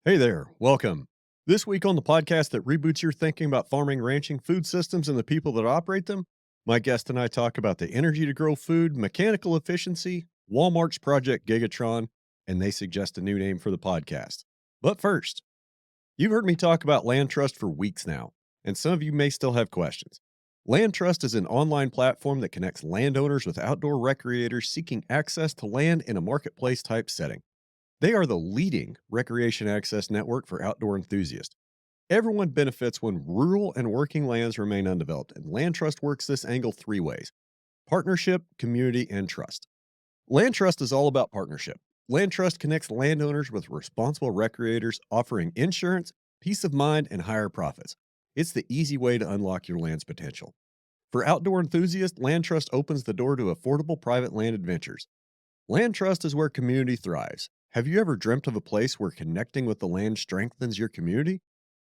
Hey there, welcome. This week on the podcast that reboots your thinking about farming, ranching, food systems, and the people that operate them, my guest and I talk about the energy to grow food, mechanical efficiency, Walmart's Project Gigatron, and they suggest a new name for the podcast. But first, you've heard me talk about LandTrust for weeks now, and some of you may still have questions. LandTrust is an online platform that connects landowners with outdoor recreators seeking access to land in a marketplace type setting. They are the leading recreation access network for outdoor enthusiasts. Everyone benefits when rural and working lands remain undeveloped, and Land Trust works this angle three ways: partnership, community, and trust. Land Trust is all about partnership. Land Trust connects landowners with responsible recreators, offering insurance, peace of mind, and higher profits. It's the easy way to unlock your land's potential. For outdoor enthusiasts, Land Trust opens the door to affordable private land adventures. Land Trust is where community thrives. Have you ever dreamt of a place where connecting with the land strengthens your community?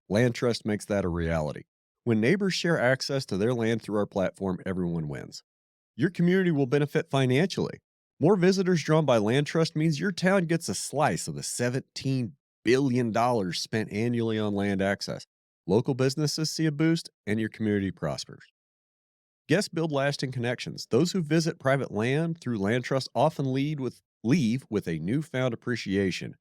Land Trust makes that a reality. When neighbors share access to their land through our platform, everyone wins. Your community will benefit financially. More visitors drawn by Land Trust means your town gets a slice of the $17 billion spent annually on land access. Local businesses see a boost, and your community prospers. Guests build lasting connections. Those who visit private land through Land Trust often leave with a newfound appreciation.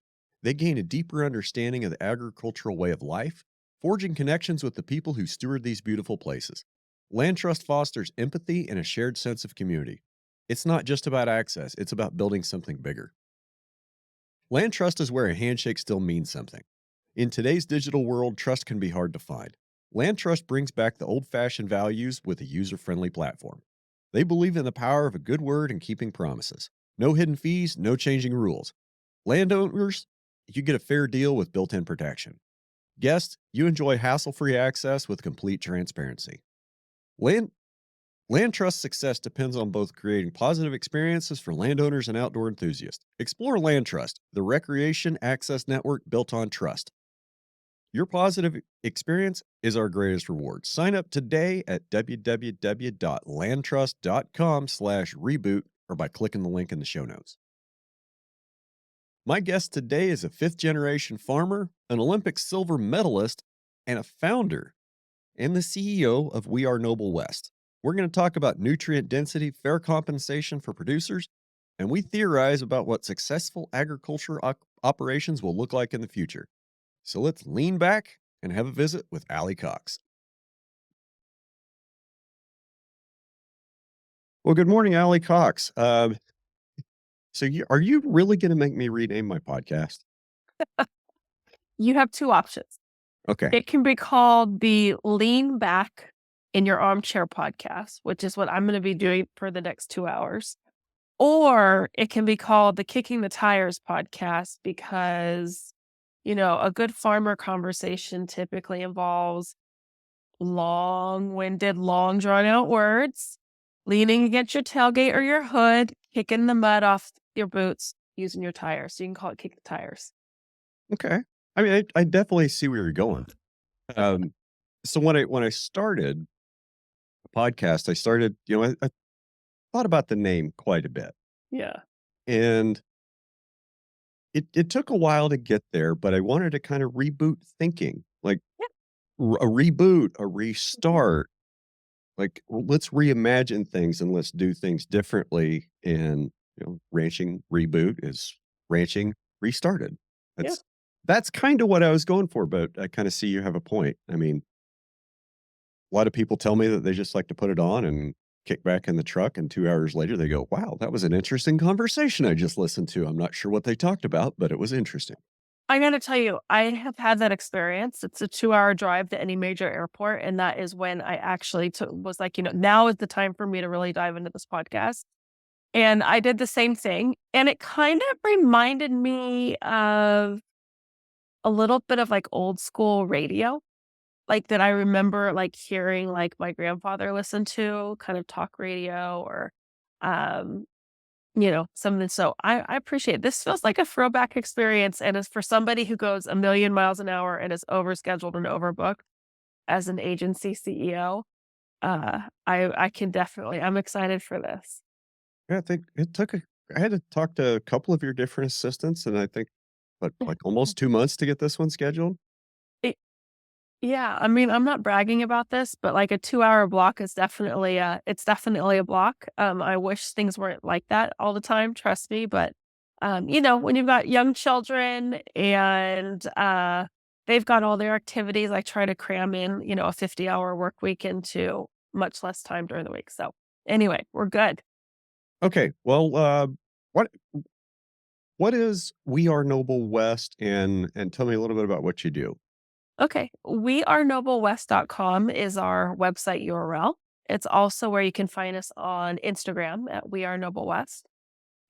They gain a deeper understanding of the agricultural way of life, forging connections with the people who steward these beautiful places. Land Trust fosters empathy and a shared sense of community. It's not just about access, it's about building something bigger. Land Trust is where a handshake still means something. In today's digital world, trust can be hard to find. Land Trust brings back the old fashioned values with a user friendly platform. They believe in the power of a good word and keeping promises. No hidden fees, no changing rules. Landowners, you get a fair deal with built in protection. Guests, you enjoy hassle free access with complete transparency. Land, Land Trust success depends on both creating positive experiences for landowners and outdoor enthusiasts. Explore Land Trust, the recreation access network built on trust. Your positive experience is our greatest reward. Sign up today at www.landtrust.com/reboot or by clicking the link in the show notes. My guest today is a fifth generation farmer, an Olympic silver medalist, and a founder and the CEO of We Are Noble West. We're going to talk about nutrient density, fair compensation for producers, and we theorize about what successful agriculture operations will look like in the future. So let's lean back and have a visit with Allie Cox. Well, good morning, Allie Cox. Are you really going to make me rename my podcast? You have two options. Okay. It can be called the Lean Back in Your Armchair podcast, which is what I'm going to be doing for the next 2 hours. Or it can be called the Kicking the Tires podcast because, a good farmer conversation typically involves long-winded, long drawn out words, leaning against your tailgate or your hood, kicking the mud off your boots using your tires. So you can call it Kick the Tires. Okay. I mean, I definitely see where you're going. Um, so when I started a podcast, I started, I thought about the name quite a bit. Yeah. And it took a while to get there, but I wanted to kind of reboot thinking, like a reboot, a restart. Like, let's reimagine things and let's do things differently. And ranching reboot is ranching restarted. Yeah. That's kind of what I was going for, but I kind of see you have a point. I mean, a lot of people tell me that they just like to put it on and kick back in the truck, and 2 hours later they go, "Wow, that was an interesting conversation I just listened to. I'm not sure what they talked about, but it was interesting." I gotta tell you, I have had that experience. It's a 2-hour drive to any major airport, and that is when I actually was like, now is the time for me to really dive into this podcast. And I did the same thing, and it kind of reminded me of a little bit of, like, old school radio, like, that I remember, like, hearing, like, my grandfather listen to, kind of talk radio or, um something. So I appreciate it. This feels like a throwback experience. And as for somebody who goes a million miles an hour and is overscheduled and overbooked as an agency CEO, I can definitely, I'm excited for this. Yeah, I think I had to talk to a couple of your different assistants, and I think but like almost 2 months to get this one scheduled? It Yeah, I mean, I'm not bragging about this, but, like, a 2-hour block is definitely it's definitely a block. I wish things weren't like that all the time, trust me, but, when you've got young children and, they've got all their activities, I try to cram in, a 50-hour work week into much less time during the week, so, anyway, we're good. Okay, well, what what is We Are Noble West, and tell me a little bit about what you do. Okay. wearenoblewest.com is our website URL. It's also where you can find us on Instagram at We Are Noble West.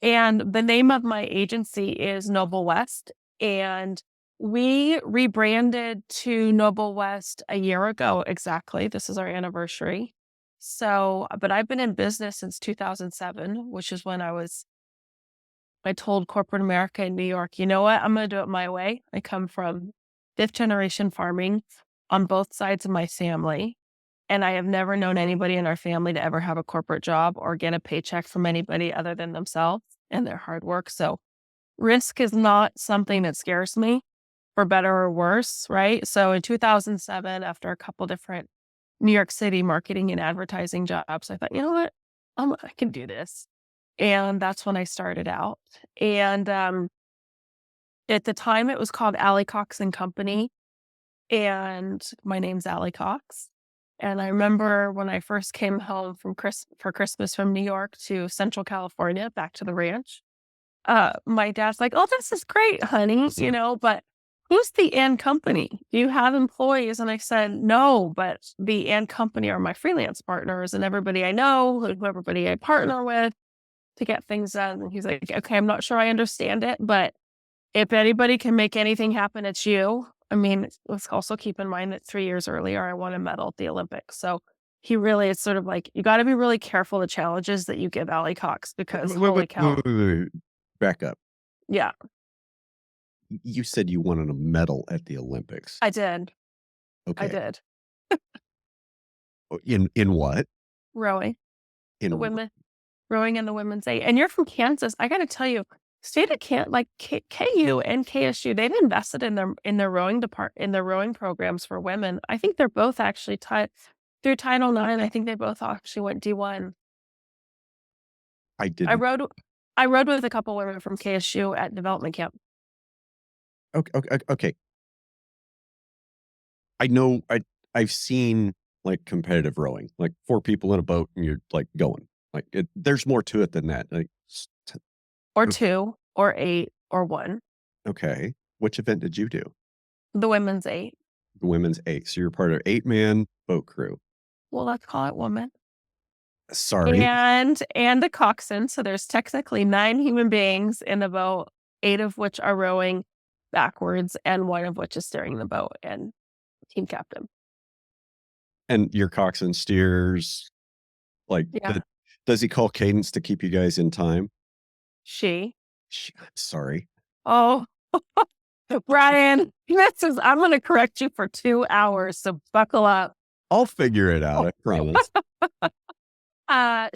And the name of my agency is Noble West. And we rebranded to Noble West a year ago exactly. This is our anniversary. So, but I've been in business since 2007, which is when I told corporate America in New York, you know what? I'm going to do it my way. I come from fifth generation farming on both sides of my family. And I have never known anybody in our family to ever have a corporate job or get a paycheck from anybody other than themselves and their hard work. So risk is not something that scares me for better or worse. Right. So in 2007, after a couple different New York City marketing and advertising jobs, I thought, you know what? I can do this. And that's when I started out. And at the time, it was called Allie Cox and Company. And my name's Allie Cox. And I remember when I first came home for Christmas from New York to Central California, back to the ranch. My dad's like, "Oh, this is great, honey," but who's the and company? Do you have employees? And I said, "No, but the and company are my freelance partners and everybody I know, who everybody I partner with to get things done." And he's like, "Okay, I'm not sure I understand it, but if anybody can make anything happen, it's you." I mean, let's also keep in mind that 3 years earlier, I won a medal at the Olympics. So he really is sort of like, you got to be really careful the challenges that you give Allie Cox because holy cow. Back up. Yeah, You said you wanted a medal at the Olympics. I did. I Okay. did. In what? Rowing, the In women, rowing in the women's eight. And you're from Kansas. I got to tell you, state of like KU and KSU, they've invested in their rowing in their rowing programs for women. I think they're both actually tied through Title IX. I think they both actually went D1. I I didn't. rode I rode with a couple women from KSU at development camp. Okay. I know I've seen, like, competitive rowing, like, 4 people in a boat and you're, like, going. Like, there's more to it than that. Like, Or o 2, or 8, or 1. okay. Which event did you do? The women's 8. The women's 8. So you're part of 8-man boat crew. Well, let's call it woman. Sorry. And the coxswain, so there's technically 9 human beings in the boat, 8 of which are rowing backwards, and 1 of which is steering the boat, and team captain. And your coxswain steers, like, Yeah. does he call cadence to keep you guys in time? She. I'm sorry. Oh, Brian, I'm gonna correct you for 2 hours, so buckle up. I'll figure it out, I promise.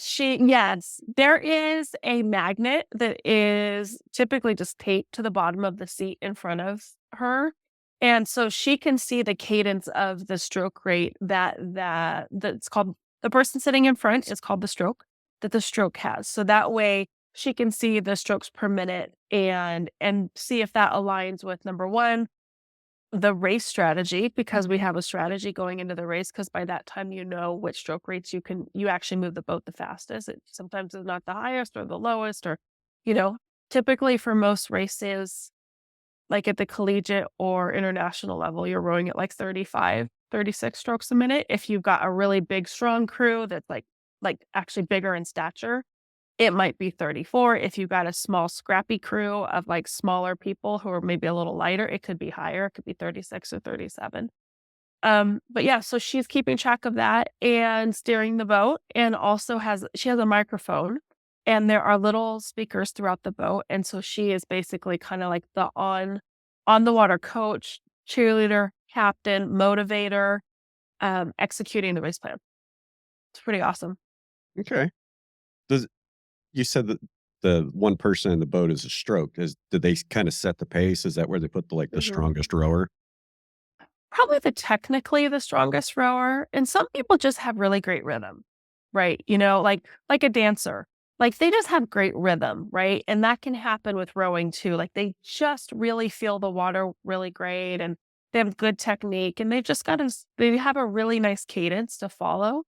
Yes, there is a magnet that is typically just taped to the bottom of the seat in front of her. And so she can see the cadence of the stroke rate that's called, the person sitting in front is called the stroke that the stroke has. So that way she can see the strokes per minute and see if that aligns with number one, the race strategy, because we have a strategy going into the race, because by that time you know which stroke rates you actually move the boat the fastest. It sometimes is not the highest or the lowest, or you know typically for most races, like at the collegiate or international level, you're rowing at like 35, 36 strokes a minute. If you've got a really big strong crew that's like actually bigger in stature, it might be 34. If you've got a small scrappy crew of like smaller people who are maybe a little lighter, it could be higher. It could be 36 or 37. But yeah, so she's keeping track of that and steering the boat, and also she has a microphone, and there are little speakers throughout the boat. And so she is basically kind of like the on the water coach, cheerleader, captain, motivator, executing the race plan. It's pretty awesome. Okay. Does You said that the one person in the boat is a stroke. Did they kind of set the pace? Is that where they put the Mhm. strongest rower? Probably technically the strongest rower, and some people just have really great rhythm, right? Like a dancer. Like, they just have great rhythm, right? And that can happen with rowing too. Like, they just really feel the water really great, and they have good technique, and they have a really nice cadence to follow.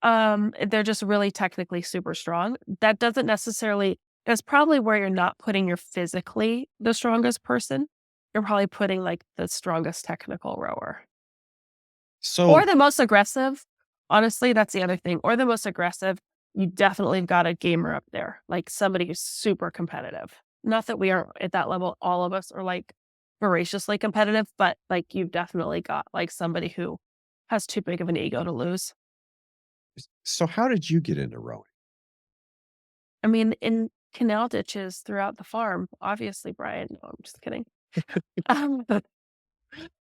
They're just really technically super strong. That doesn't necessarily That's probably where you're not putting your physically the strongest person. You're probably putting, like, the strongest technical rower. So Or the most aggressive. Honestly, that's the other thing. Or the most aggressive, you definitely got a gamer up there, like somebody who's super competitive. Not that we aren't at that level, all of us are, like, voraciously competitive, but, like, you've definitely got, like, somebody who has too big of an ego to lose. so how did you get into rowing? I mean, in canal ditches throughout the farm, obviously, Brian. No, I'm just kidding. Um,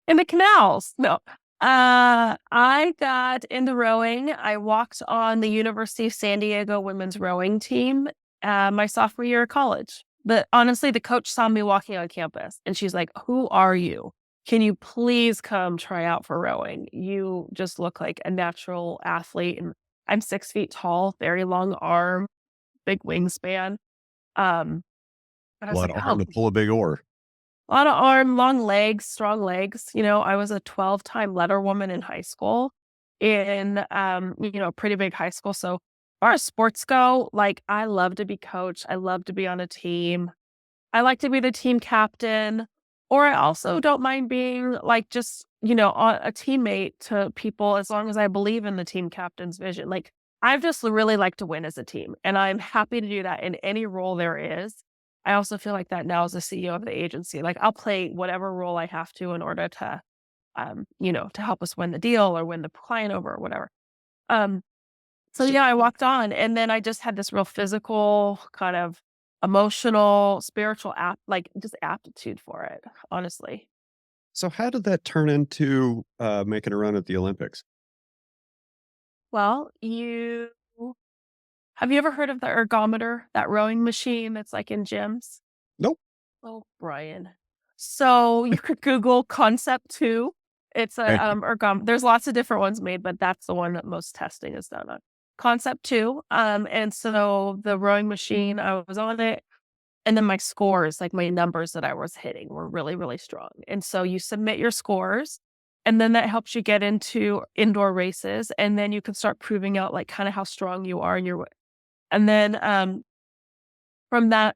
in the canals. No. I got into rowing. I walked on the University of San Diego women's rowing team my sophomore year of college. But honestly, the coach saw me walking on campus and she's like, "Who are you? Can you please come try out for rowing? You just look like a natural athlete." And I'm 6 feet tall, very long arm, big wingspan. Um, and I A was lot like, of arm "Oh, to pull a big oar. a lot of arm, long legs, strong legs." I was a 12-time letter woman in high school in, a pretty big high school. So, as far as sports go, like, I love to be coached. I love to be on a team. I like to be the team captain, or I also don't mind being, like, just, a teammate to people as long as I believe in the team captain's vision. Like, I've just really like to win as a team, and I'm happy to do that in any role there is. I also feel like that now as the CEO of the agency. Like, I'll play whatever role I have to in order to help us win the deal or win the client over or whatever. Um, so So yeah, I walked on and then I just had this real physical, kind of emotional, spiritual just aptitude for it, honestly. so how did that turn into, making a run at the Olympics? Well, you have you ever heard of the ergometer, that rowing machine that's like in gyms? Nope. Oh, Brian. So you could Google Concept 2. It's a, Okay. there's lots of different ones made, but that's the one that most testing is done on. Concept 2. And so the rowing machine, I was on it, and then my scores, like my numbers that I was hitting were really, really strong. And so you submit your scores, and then that helps you get into indoor races, and then you can start proving out like kind of how strong you are in your and then from that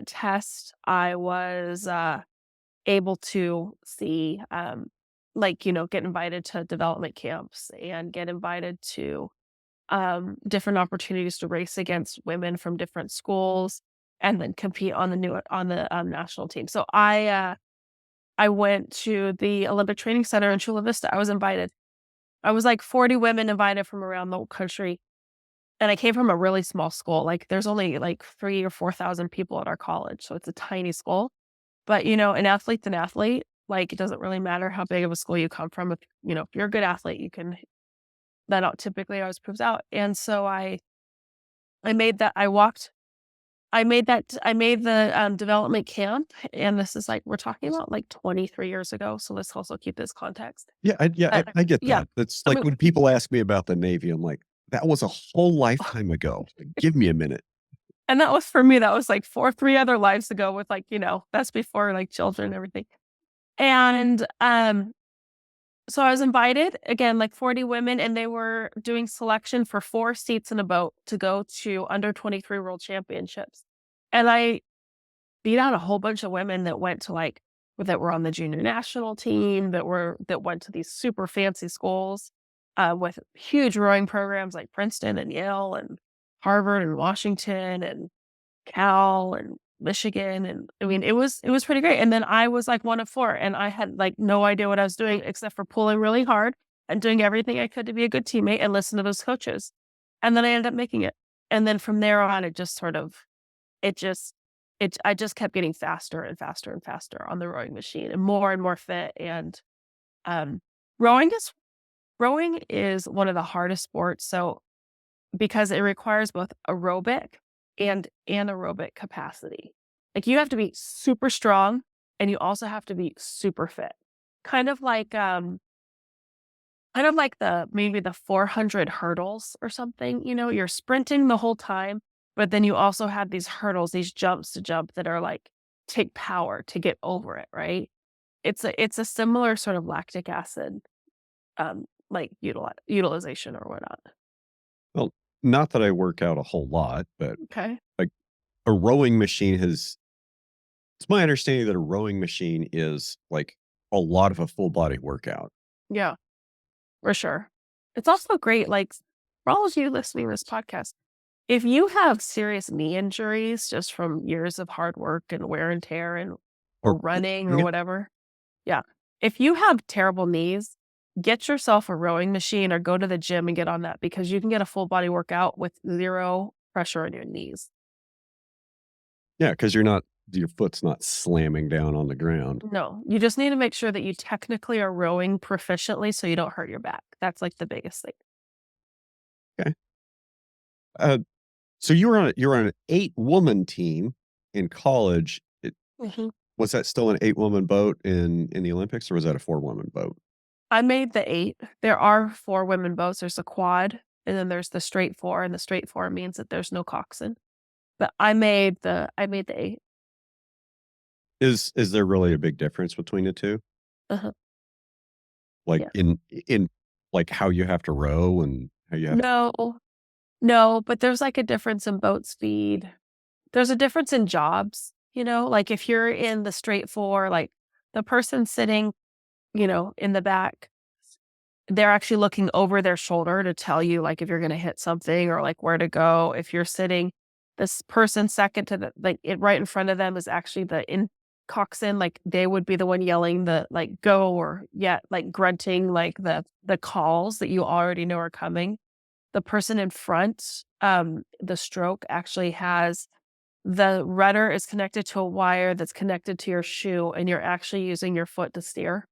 test, I was able to see, get invited to development camps and get invited to different opportunities to race against women from different schools and then compete on the national team. So I went to the Olympic Training Center in Chula Vista. I was invited. I was like 40 women invited from around the country. And I came from a really small school. Like, there's only like 3 or 4,000 people at our college. So it's a tiny school. But, an athlete's an athlete. Like, it doesn't really matter how big of a school you come from. If you're a good athlete, you can, that typically always proves out. And so I made that, I walked, I made the development camp. And this is like, we're talking about like 23 years ago. So let's also keep this context. I get Yeah. that. It's I like mean, when people ask me about the Navy, I'm like, "That was a whole lifetime ago. Give me a minute." and that was for me, that was like 3 other lives ago with like, that's before like children and everything. And so I was invited again, like 40 women, and they were doing selection for 4 seats in a boat to go to under 23 world championships. And I beat out a whole bunch of women that went to that were on the junior national team, that went to these super fancy schools with huge rowing programs like Princeton and Yale and Harvard and Washington and Cal and Michigan, and I mean, it was pretty great, and then I was, like, 1 of 4, and I had, like, no idea what I was doing except for pulling really hard and doing everything I could to be a good teammate and listen to those coaches, and then I ended up making it, and then from there on, it just sort of it just I just kept getting faster and faster and faster on the rowing machine and more fit, and, um, rowing is rowing is one of the hardest sports, so because it requires both aerobic and anaerobic capacity. Like you have to be super strong and you also have to be super fit. Kind of like the maybe the 400 hurdles or something, you're sprinting the whole time, but then you also have these hurdles, these jumps to jump that are like take power to get over it, right? It's a similar sort of lactic acid like utilization or whatnot. Well, not that I work out a whole lot, but Okay. like a rowing machine has it's my understanding that a rowing machine is like a lot of a full body workout. Yeah, for sure. It's also great, like for all of you listening to this podcast, if you have serious knee injuries just from years of hard work and wear and tear and or Or running or yeah, whatever, yeah. If you have terrible knees, get yourself a rowing machine or go to the gym and get on that because you can get a full body workout with 0 pressure on your knees. yeah, because your foot's not slamming down on the ground. No, you just need to make sure that you technically are rowing proficiently so you don't hurt your back. That's like the biggest thing. Okay. Uh, so you were on an 8-woman team in college. Mhm. Was that still an 8-woman boat in the Olympics, or was that a 4-woman boat? I made the 8. There are 4 women boats. There's a quad, and then there's the straight 4, and the straight 4 means that there's no coxswain. But I made the 8. Is there really a big difference between the 2? Uh-huh. Like, Yeah. in like, how you have to row and how you have to No, no, but there's like a difference in boat speed. There's a difference in jobs, like if you're in the straight 4, like the person sitting, in the back, they're actually looking over their shoulder to tell you, like, if you're gonna hit something or, like, where to go. If you're sitting this person second to the like, it right in front of them is actually the in coxswain, like, they would be the one yelling the, like, "Go," or, yeah, like, grunting, like, the calls that you already know are coming. The person in front, the stroke actually has the rudder is connected to a wire that's connected to your shoe, and you're actually using your foot to steer.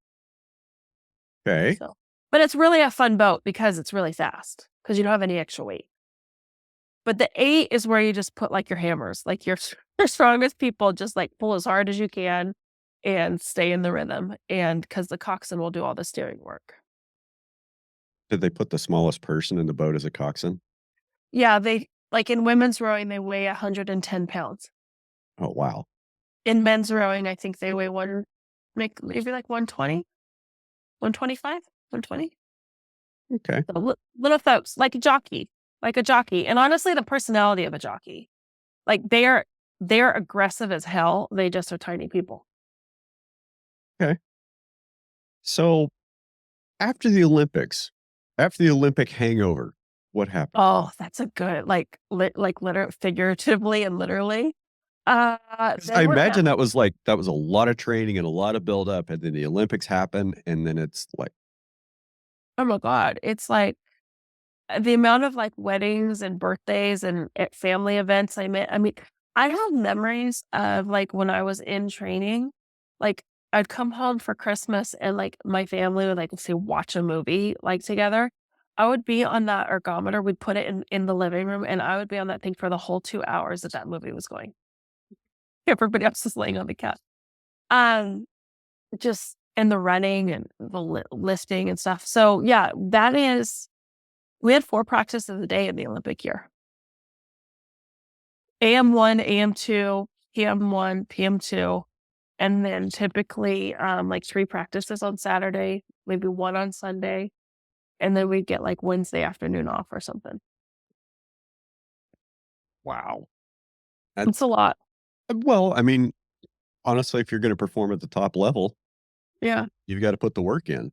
Okay. So but it's really a fun boat because it's really fast because you don't have any extra weight. But the 8 is where you just put, like, your hammers, like, your your strongest people just, like, pull as hard as you can and stay in the rhythm, and because the coxswain will do all the steering work. Did they put the smallest person in the boat as a coxswain? Yeah, they like, in women's rowing, they weigh 110 pounds. Oh, wow. In men's rowing, I think they weigh maybe, like, 120, 125, 120. Okay. So, little folks, like a jockey, and honestly, the personality of a jockey. Like, they're aggressive as hell, they just are tiny people. Okay. So, after the Olympic hangover, what happened? Oh, that's a good figuratively and literally. 'Cause I Then what imagine happened? that was a lot of training and a lot of buildup, and then the Olympics happen, and then it's like, Oh my god, it's like, the amount of, like, weddings and birthdays and, family events I mean, I have memories of, like, when I was in training, like, I'd come home for Christmas and, like, my family would, like, say, watch a movie, like, together. I would be on that ergometer, we'd put it in the living room, and I would be on that thing for the whole 2 hours that that movie was going. Everybody else is laying on the couch. Um, just and the running and the lifting and stuff. So, yeah, we had 4 practices a day in the Olympic year. AM1, AM2, PM1, PM2, and then typically, like 3 practices on Saturday, maybe 1 on Sunday, and then we'd get, like, Wednesday afternoon off or something. wow. It's a That's lot. well, I mean, honestly, if you're gonna perform at the top level, Yeah. you've gotta put the work in.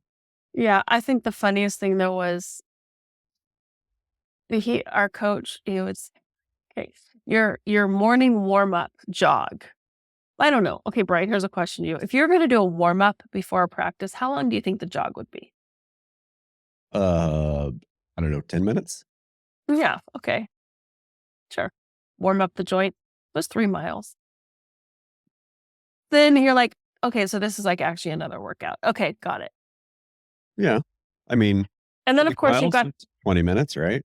Yeah, I think the funniest thing though was our coach, it's, "Okay, your morning warm-up jog." I don't know. Okay, Brian, here's a question to you. If you're gonna do a warm-up before a practice, how long do you think the jog would be? Uh, I don't know, 10 minutes? Yeah, okay, sure. Warm up the joint was 3 miles. Then you're like, "Okay, so this is, like, actually another workout." Okay, got it. Yeah. I mean, And then, 3 of course, you've miles, got it's 20 minutes, right?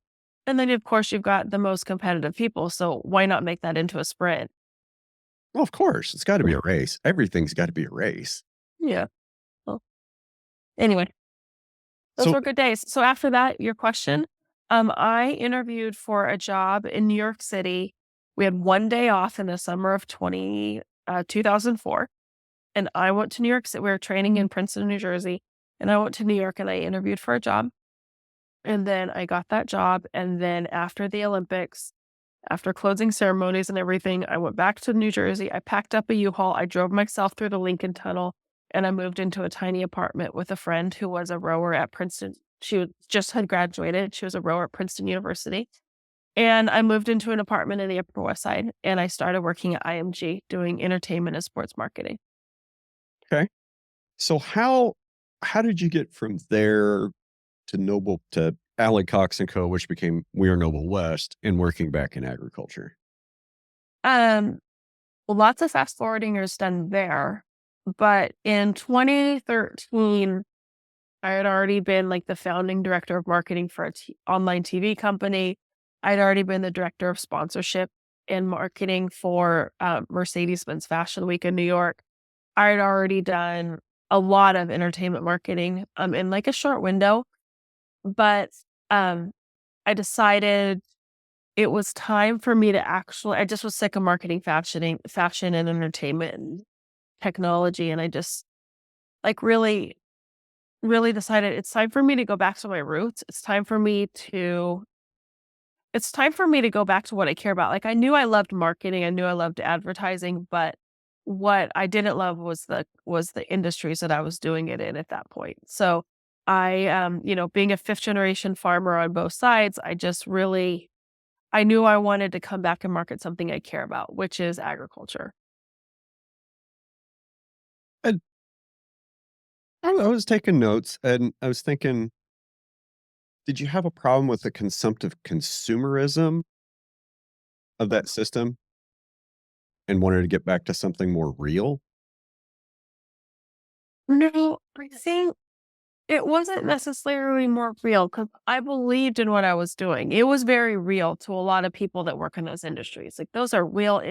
And then, of course, you've got the most competitive people, so why not make that into a sprint? Well, of course, it's got to be a race. Everything's got to be a race. Yeah. Well, anyway, those So, were good days. So after that, your question, I interviewed for a job in New York City. We had 1 day off in the summer of 2004, and I went to New York City. We were training in Princeton, New Jersey, and I went to New York and I interviewed for a job. And then I got that job. And then after the Olympics, after closing ceremonies and everything, I went back to New Jersey. I packed up a U-Haul. I drove myself through the Lincoln Tunnel and I moved into a tiny apartment with a friend who was a rower at Princeton. Just had graduated. She was a rower at Princeton University. And I moved into an apartment in the Upper West Side and I started working at IMG doing entertainment and sports marketing. okay. So how did you get from there to Noble to Allen Cox and Co., which became We Are Noble West, and working back in agriculture? Um, well, lots of fast forwarding is done there. But in 2013, I had already been like the founding director of marketing for online TV company. I'd already been the director of sponsorship and marketing for Mercedes-Benz Fashion Week in New York. I had already done a lot of entertainment marketing in like a short window, but um, I decided it was time for me to actually. I just was sick of marketing, fashion and entertainment and technology, and I just like really decided it's time for me to go back to my roots. It's time for me to go back to what I care about. Like I knew I loved marketing, I knew I loved advertising, but what I didn't love was the industries that I was doing it in at that point. So I being a fifth generation farmer on both sides, I knew I wanted to come back and market something I care about, which is agriculture. And I was taking notes and I was thinking, did you have a problem with the consumptive consumerism of that system and wanted to get back to something more real? No, I think it wasn't necessarily more real because I believed in what I was doing. It was very real to a lot of people that work in those industries. Like those are real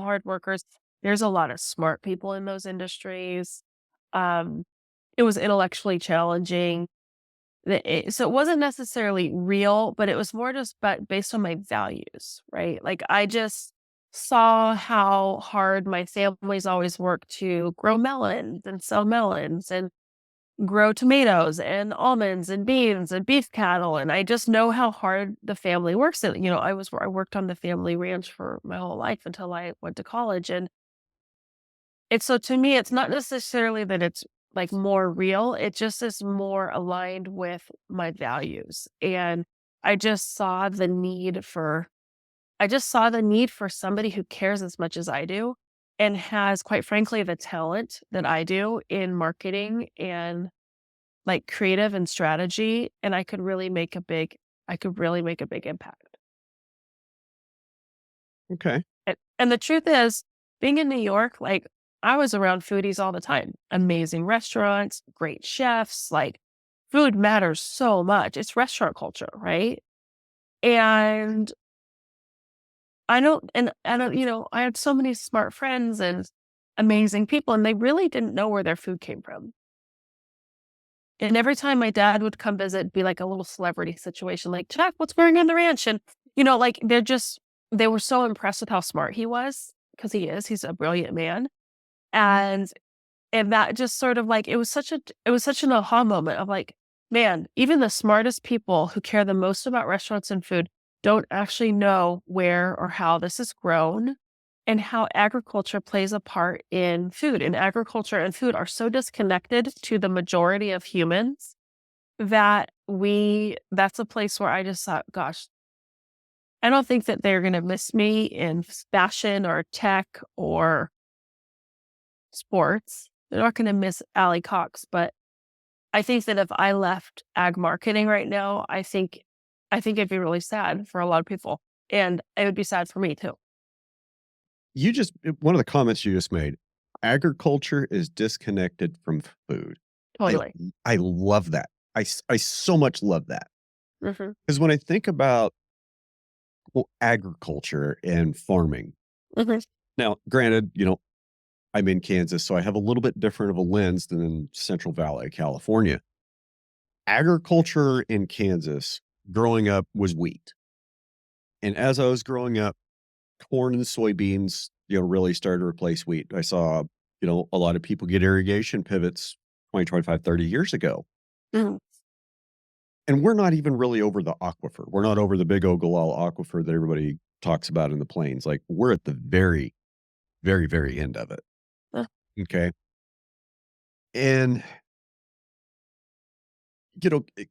hard workers. There's a lot of smart people in those industries. Um, it was intellectually challenging. So it wasn't necessarily real, but it was more just but based on my values, right? Like I just saw how hard my family's always worked to grow melons and sell melons and grow tomatoes and almonds and beans and beef cattle. And I just know how hard the family works. And, I worked on the family ranch for my whole life until I went to college. And it's so to me, it's not necessarily that it's like more real. It just is more aligned with my values. And I just saw the need for, I just saw the need for somebody who cares as much as I do and has, quite frankly, the talent that I do in marketing and like creative and strategy, and I could really make a big impact. Okay. And the truth is, being in New York, like I was around foodies all the time. Amazing restaurants, great chefs, like food matters so much. It's restaurant culture, right? And I don't, I had so many smart friends and amazing people, and they really didn't know where their food came from. And every time my dad would come visit, it'd be like a little celebrity situation, like, "Chuck, what's going on the ranch?" And, like, they were so impressed with how smart he was, because he's a brilliant man. And that just sort of like, it was such an aha moment of like, man, even the smartest people who care the most about restaurants and food don't actually know where or how this is grown and how agriculture plays a part in food. And agriculture and food are so disconnected to the majority of humans that that's a place where I just thought, gosh, I don't think that they're going to miss me in fashion or tech or sports. They're not going to miss Allie Cox, but I think that if I left ag marketing right now, I think it'd be really sad for a lot of people, and it would be sad for me too. One of the comments you just made, agriculture is disconnected from food. I Totally. I love that. I so much love that. Mhm. Because when I think about, well, agriculture and farming, Mhm. now, granted, I'm in Kansas, so I have a little bit different of a lens than in Central Valley, California. Agriculture in Kansas growing up was wheat. And as I was growing up, corn and soybeans, really started to replace wheat. I saw, a lot of people get irrigation pivots 20, 25, 30 years ago. Mhm. And we're not even really over the aquifer. We're not over the big Ogallala aquifer that everybody talks about in the plains. Like, we're at the very, very, very end of it. Uh, Okay. And,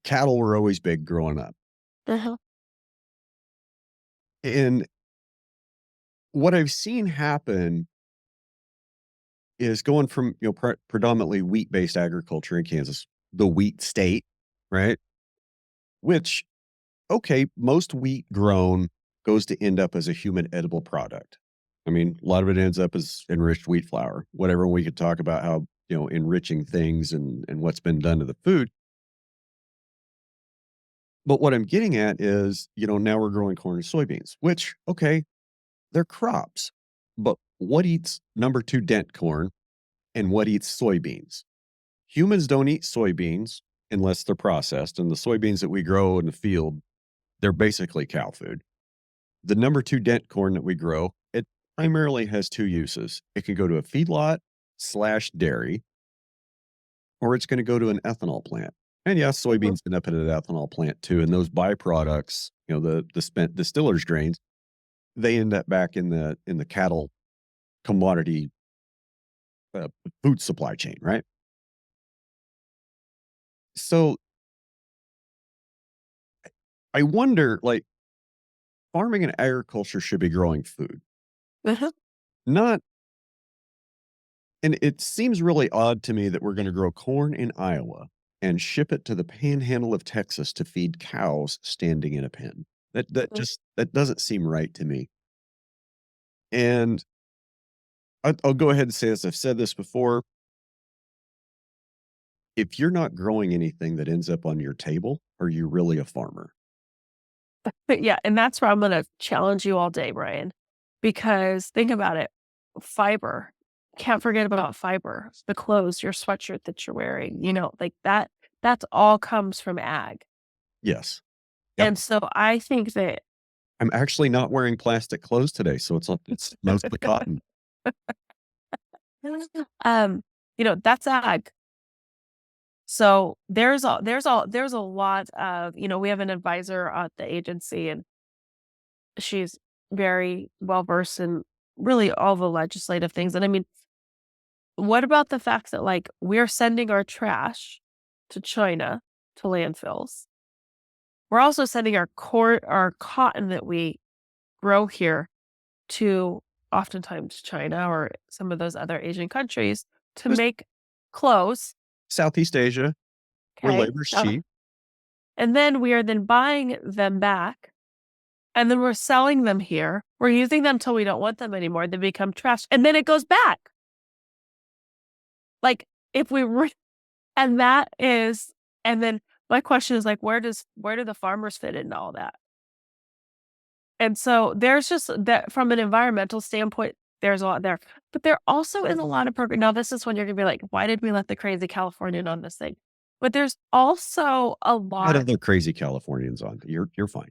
cattle were always big growing up. uh-huh. And what I've seen happen is going from, predominantly wheat based agriculture in Kansas, the wheat state, right? Which, okay, most wheat grown goes to end up as a human edible product. I mean, a lot of it ends up as enriched wheat flour, whatever. We could talk about how, enriching things and what's been done to the food. But what I'm getting at is, now we're growing corn and soybeans, which, okay, they're crops. But what eats number two dent corn and what eats soybeans? Humans don't eat soybeans unless they're processed. And the soybeans that we grow in the field, they're basically cow food. The number two dent corn that we grow, it primarily has two uses. It can go to a feedlot slash dairy, or it's going to go to an ethanol plant. And yes, Mhm. soybeans end up at an ethanol plant too. And those byproducts, the spent distillers grains, they end up back in the cattle commodity uh, food supply chain, right? So I wonder, like, farming and agriculture should be growing food, Uh-huh. not. And it seems really odd to me that we're going to grow corn in Iowa and ship it to the panhandle of Texas to feed cows standing in a pen. That doesn't seem right to me. And I'll go ahead and say this. I've said this before. If you're not growing anything that ends up on your table, are you really a farmer? But yeah, and that's where I'm gonna challenge you all day, Brian, because think about it. Fiber. Can't forget about fiber. The clothes, your sweatshirt that you're wearing, like that's all comes from ag. Yes. Yep. And so I think that I'm actually not wearing plastic clothes today, so it's mostly cotton. um, that's ag. So there's a lot of, we have an advisor at the agency and she's very well versed in really all the legislative things. And I mean, what about the fact that like we're sending our trash to China to landfills? We're also sending our cotton that we grow here to oftentimes China or some of those other Asian countries to Just make clothes. Southeast Asia, where Okay. labor's cheap. And then we are then buying them back and then we're selling them here. We're using them till we don't want them anymore. They become trash and then it goes back. Like if we were, and that is, and then my question is like, where do the farmers fit into all that? And so there's just that from an environmental standpoint, there's a lot there. But there also is a lot of program. Now, this is when you're gonna be like, why did we let the crazy Californian on this thing? But there's also a Had lot. other crazy Californians on. You're fine.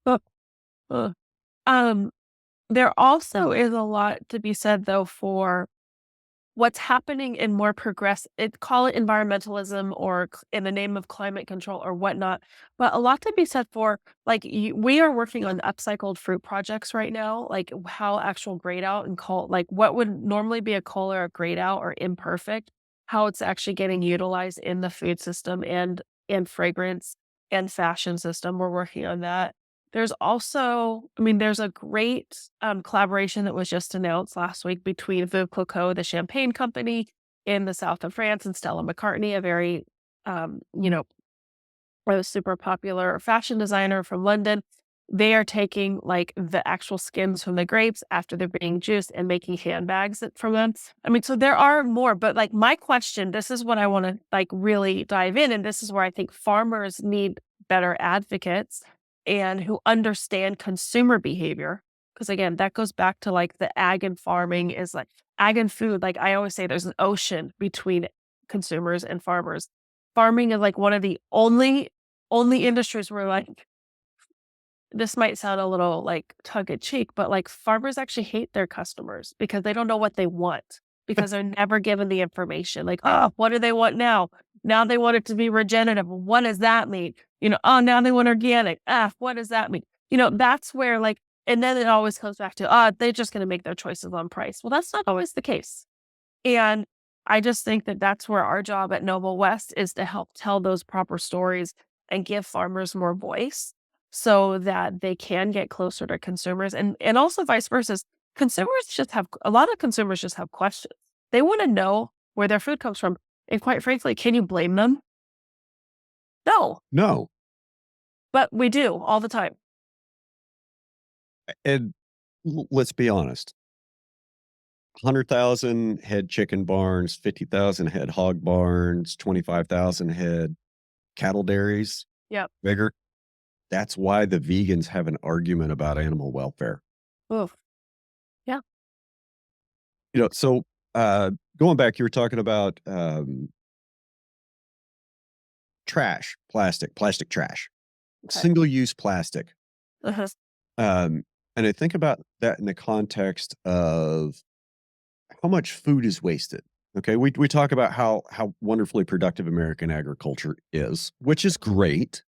uh, uh, um, there also is a lot to be said though for what's happening in more call it environmentalism or in the name of climate control or whatnot, but a lot to be said for like we are working on upcycled fruit projects right now, like how actual grade out and call like what would normally be a cull or a grade out or imperfect, how it's actually getting utilized in the food system and fragrance and fashion system. We're working on that. There's also, I mean, there's a great, collaboration that was just announced last week between Veuve Clicquot, the champagne company in the south of France, and Stella McCartney, a very, a super popular fashion designer from London. They are taking, like, the actual skins from the grapes after they're being juiced and making handbags from them. I mean, so there are more, but, like, my question, this is what I wanna, like, really dive in, and this is where I think farmers need better advocates and who understand consumer behavior. Because again, that goes back to like the ag and farming is like ag and food. Like I always say, there's an ocean between consumers and farmers. Farming is like one of the only industries where like this might sound a little like tongue in cheek, but like farmers actually hate their customers because they don't know what they want because they're never given the information. Like, oh, what do they want now? Now they want it to be regenerative. What does that mean? Oh, now they want organic. What does that mean? That's where like, and then it always comes back to, they're just going to make their choices on price. Well, that's not always the case. And I just think that that's where our job at Noble West is to help tell those proper stories and give farmers more voice so that they can get closer to consumers and also vice versa. A lot of consumers just have questions. They want to know where their food comes from. And quite frankly, can you blame them? No, No. but we do all the time. And let's be honest, 100,000 head chicken barns, 50,000 head hog barns, 25,000 head cattle dairies, Yep. bigger. That's why the vegans have an argument about animal welfare. Oof. Yeah. So going back, you were talking about trash, plastic trash, Okay. single-use plastic. Uh-huh. And I think about that in the context of how much food is wasted. Okay, we talk about how wonderfully productive American agriculture is, which is great.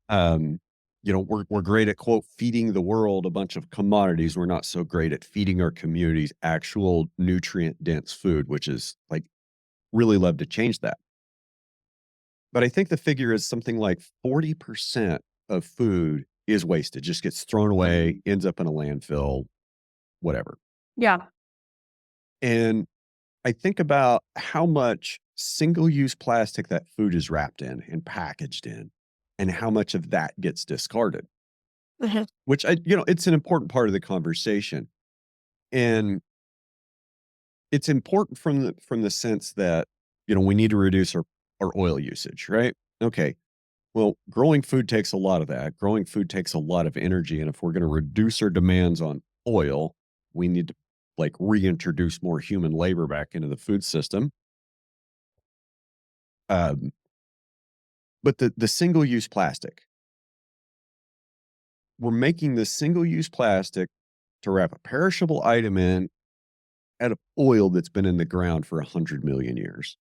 Um, we're great at quote feeding the world a bunch of commodities. We're not so great at feeding our communities actual nutrient dense food, which is like really love to change that. But I think the figure is something like 40% of food is wasted, just gets thrown away, ends up in a landfill, whatever. Yeah. And I think about how much single-use plastic that food is wrapped in and packaged in, and how much of that gets discarded, Uh-huh. which it's an important part of the conversation. And it's important from the sense that, we need to reduce our oil usage, right? Okay. Well, growing food takes a lot of that. Growing food takes a lot of energy. And if we're going to reduce our demands on oil, we need to like reintroduce more human labor back into the food system. Um, but the single use plastic, we're making this single use plastic to wrap a perishable item in out of oil that's been in the ground for 100 million years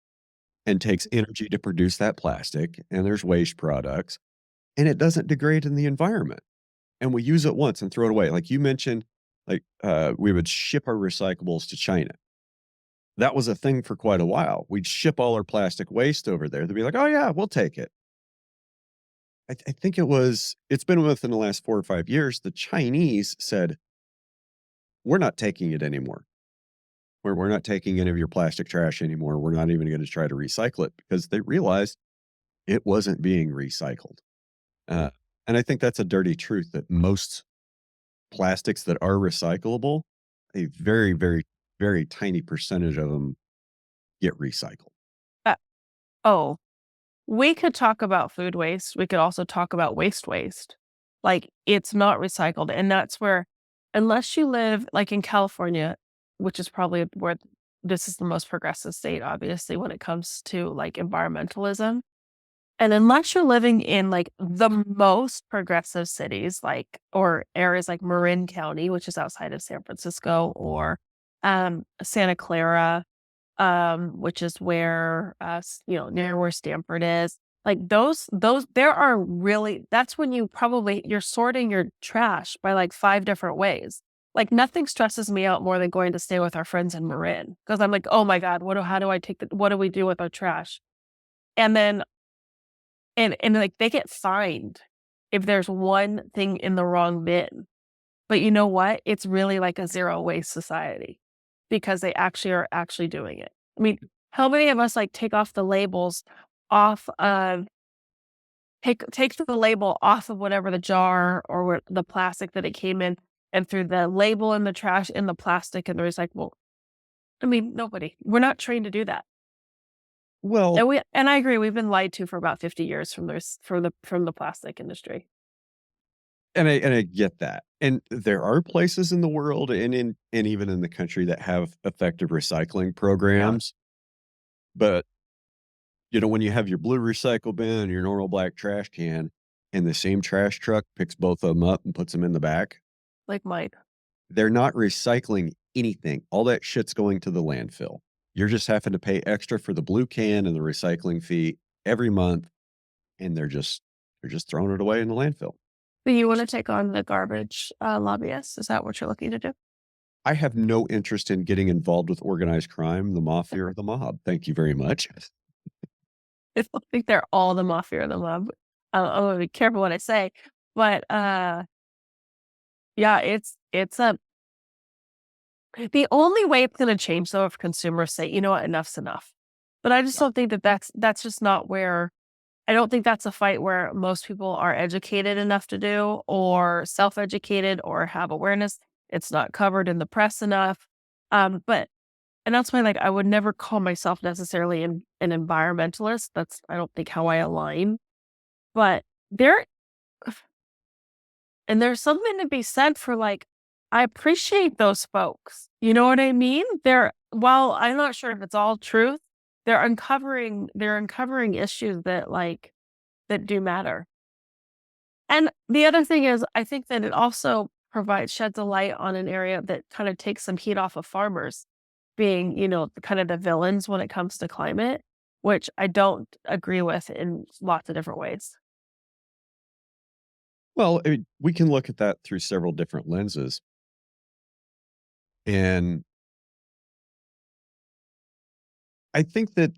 and takes energy to produce that plastic. And there's waste products and it doesn't degrade in the environment. And we use it once and throw it away. Like you mentioned, like we would ship our recyclables to China. That was a thing for quite a while. We'd ship all our plastic waste over there. They'd be like, "Oh yeah, we'll take it." I think it's been within the last 4 or 5 years. The Chinese said, "We're not taking it anymore. We're not taking any of your plastic trash anymore. We're not even going to try to recycle it," because they realized it wasn't being recycled. Uh, and I think that's a dirty truth that most plastics that are recyclable, a very, very, very tiny percentage of them get recycled. Uh, oh, we could talk about food waste. We could also talk about waste. Like it's not recycled. And that's where, unless you live like in California, which is probably where this is the most progressive state, obviously, when it comes to like environmentalism. And unless you're living in like the most progressive cities, like or areas like Marin County, which is outside of San Francisco, or Santa Clara, which is where near where Stanford is. Like those there are really that's when you're sorting your trash by like 5 different ways. Like nothing stresses me out more than going to stay with our friends in Marin because I'm like, oh my God, how do I what do we do with our trash? And then and like they get fined if there's one thing in the wrong bin. But you know what? It's really like a zero waste society because they actually are actually doing it. I mean, how many of us like take off the labels off of take the label off of whatever the jar or the plastic that it came in and threw the label in the trash in the plastic and the recyclable? I mean, nobody. We're not trained to do that. Well, And I agree, we've been lied to for about 50 years from the plastic industry. and I get that. And there are places in the world and even in the country that have effective recycling Yeah. programs, but, when you have your blue recycle bin and your normal black trash can, and the same trash truck picks both of them up and puts them in the back, Like mine. they're not recycling anything. All that shit's going to the landfill. You're just having to pay extra for the blue can and the recycling fee every month, and they're just throwing it away in the landfill. Do you wanna take on the garbage, lobbyists? Is that what you're looking to do? I have no interest in getting involved with organized crime, the mafia, or the mob. Thank you very much. I don't think they're all the mafia or the mob. I'm gonna be careful what I say, but, yeah, it's a the only way it's gonna change, though, if consumers say, "You know what? Enough's enough." But I just don't think that that's just not where I don't think that's a fight where most people are educated enough to do or self-educated or have awareness. It's not covered in the press enough. But and that's why, like, I would never call myself necessarily an environmentalist. That's I don't think how I align. But there there's something to be said for, like, I appreciate those folks. You know what I mean? While I'm not sure if it's all truth, they're uncovering issues that, like, that do matter. And the other thing is, I think that it also sheds a light on an area that kind of takes some heat off of farmers being, kind of the villains when it comes to climate, which I don't agree with in lots of different ways. Well, we can look at that through several different lenses. And I think that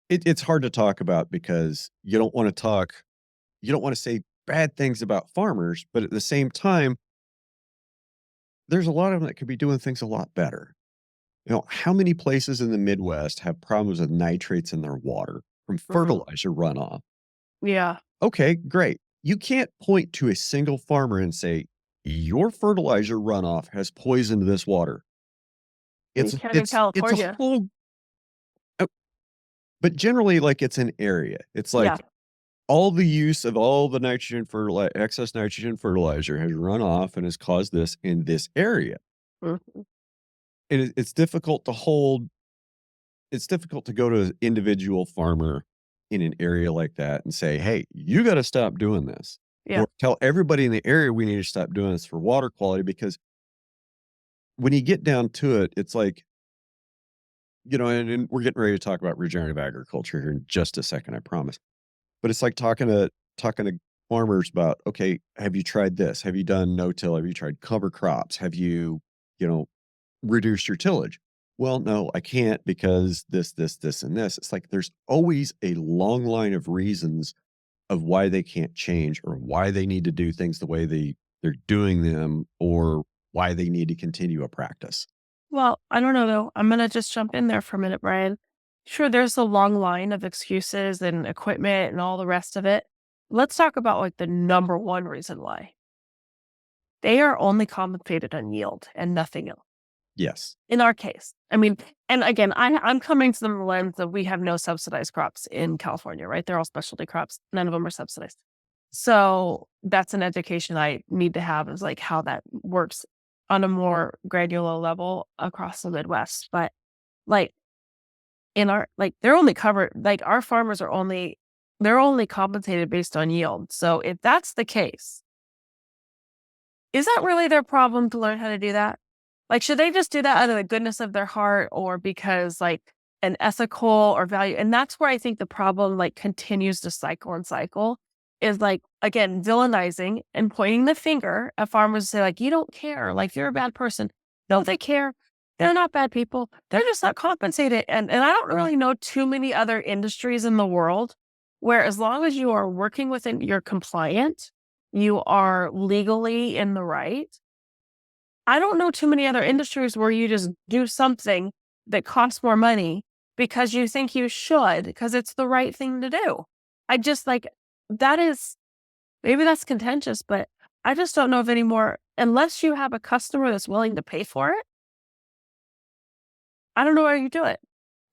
it's hard to talk about because you don't want to say bad things about farmers, but at the same time, there's a lot of them that could be doing things a lot better. How many places in the Midwest have problems with nitrates in their water from Mhm. fertilizer runoff? Yeah. Okay, great. You can't point to a single farmer and say, your fertilizer runoff has poisoned this water. You It's can in it's a California. whole uh, but generally, like, it's an area. It's Yeah. like all the use of all the excess nitrogen fertilizer has run off and has caused this in this area. Mhm. And it's difficult to go to an individual farmer in an area like that and say, "Hey, you gotta stop doing this." Yeah. Or tell everybody in the area we need to stop doing this for water quality because when you get down to it, it's like, and we're getting ready to talk about regenerative agriculture here in just a second, I promise. But it's like talking to farmers about, "Okay, have you tried this? Have you done no-till? Have you tried cover crops? Have you know, reduced your tillage?" "Well, no, I can't because this, and this." It's like there's always a long line of reasons of why they can't change or why they need to do things the way they're doing them or why they need to continue a practice. Well, I don't know though. I'm gonna just jump in there for a minute, Brian. Sure, there's a long line of excuses and equipment and all the rest of it. Let's talk about like the number one reason why. They are only compensated on yield and nothing else. Yes. In our case. I mean, and again, I'm coming to the lens of we have no subsidized crops in California, right? They're all specialty crops. None of them are subsidized. So that's an education I need to have is like how that works on a more granular level across the Midwest. But like in our like they're only covered like our farmers are only they're only compensated based on yield. So if that's the case, is that really their problem to learn how to do that? Like, should they just do that out of the goodness of their heart or because like an ethical or value? And that's where I think the problem like continues to cycle and cycle is like, again, villainizing and pointing the finger at farmers to say, like, you don't care, like you're a bad person. No, they care. They're not bad people. They're just not compensated. And I don't really know too many other industries in the world where as long as you are working within you're compliant, you are legally in the right. I don't know too many other industries where you just do something that costs more money because you think you should, because it's the right thing to do. I just like that is maybe that's contentious, but I just don't know of any more unless you have a customer that's willing to pay for it. I don't know where you do it.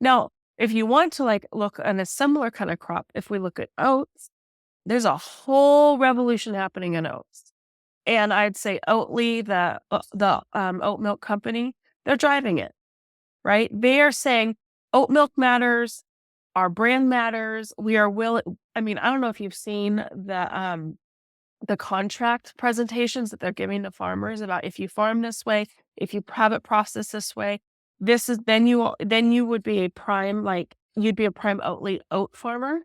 Now, if you want to like look on a similar kind of crop, if we look at oats, there's a whole revolution happening in oats. And I'd say Oatly, the oat milk company, they're driving it, right? They are saying oat milk matters, our brand matters. We are willing. I mean, I don't know if you've seen the contract presentations that they're giving to farmers about if you farm this way, if you have it processed this way, this is then you would be a prime like you'd be a prime Oatly oat farmer.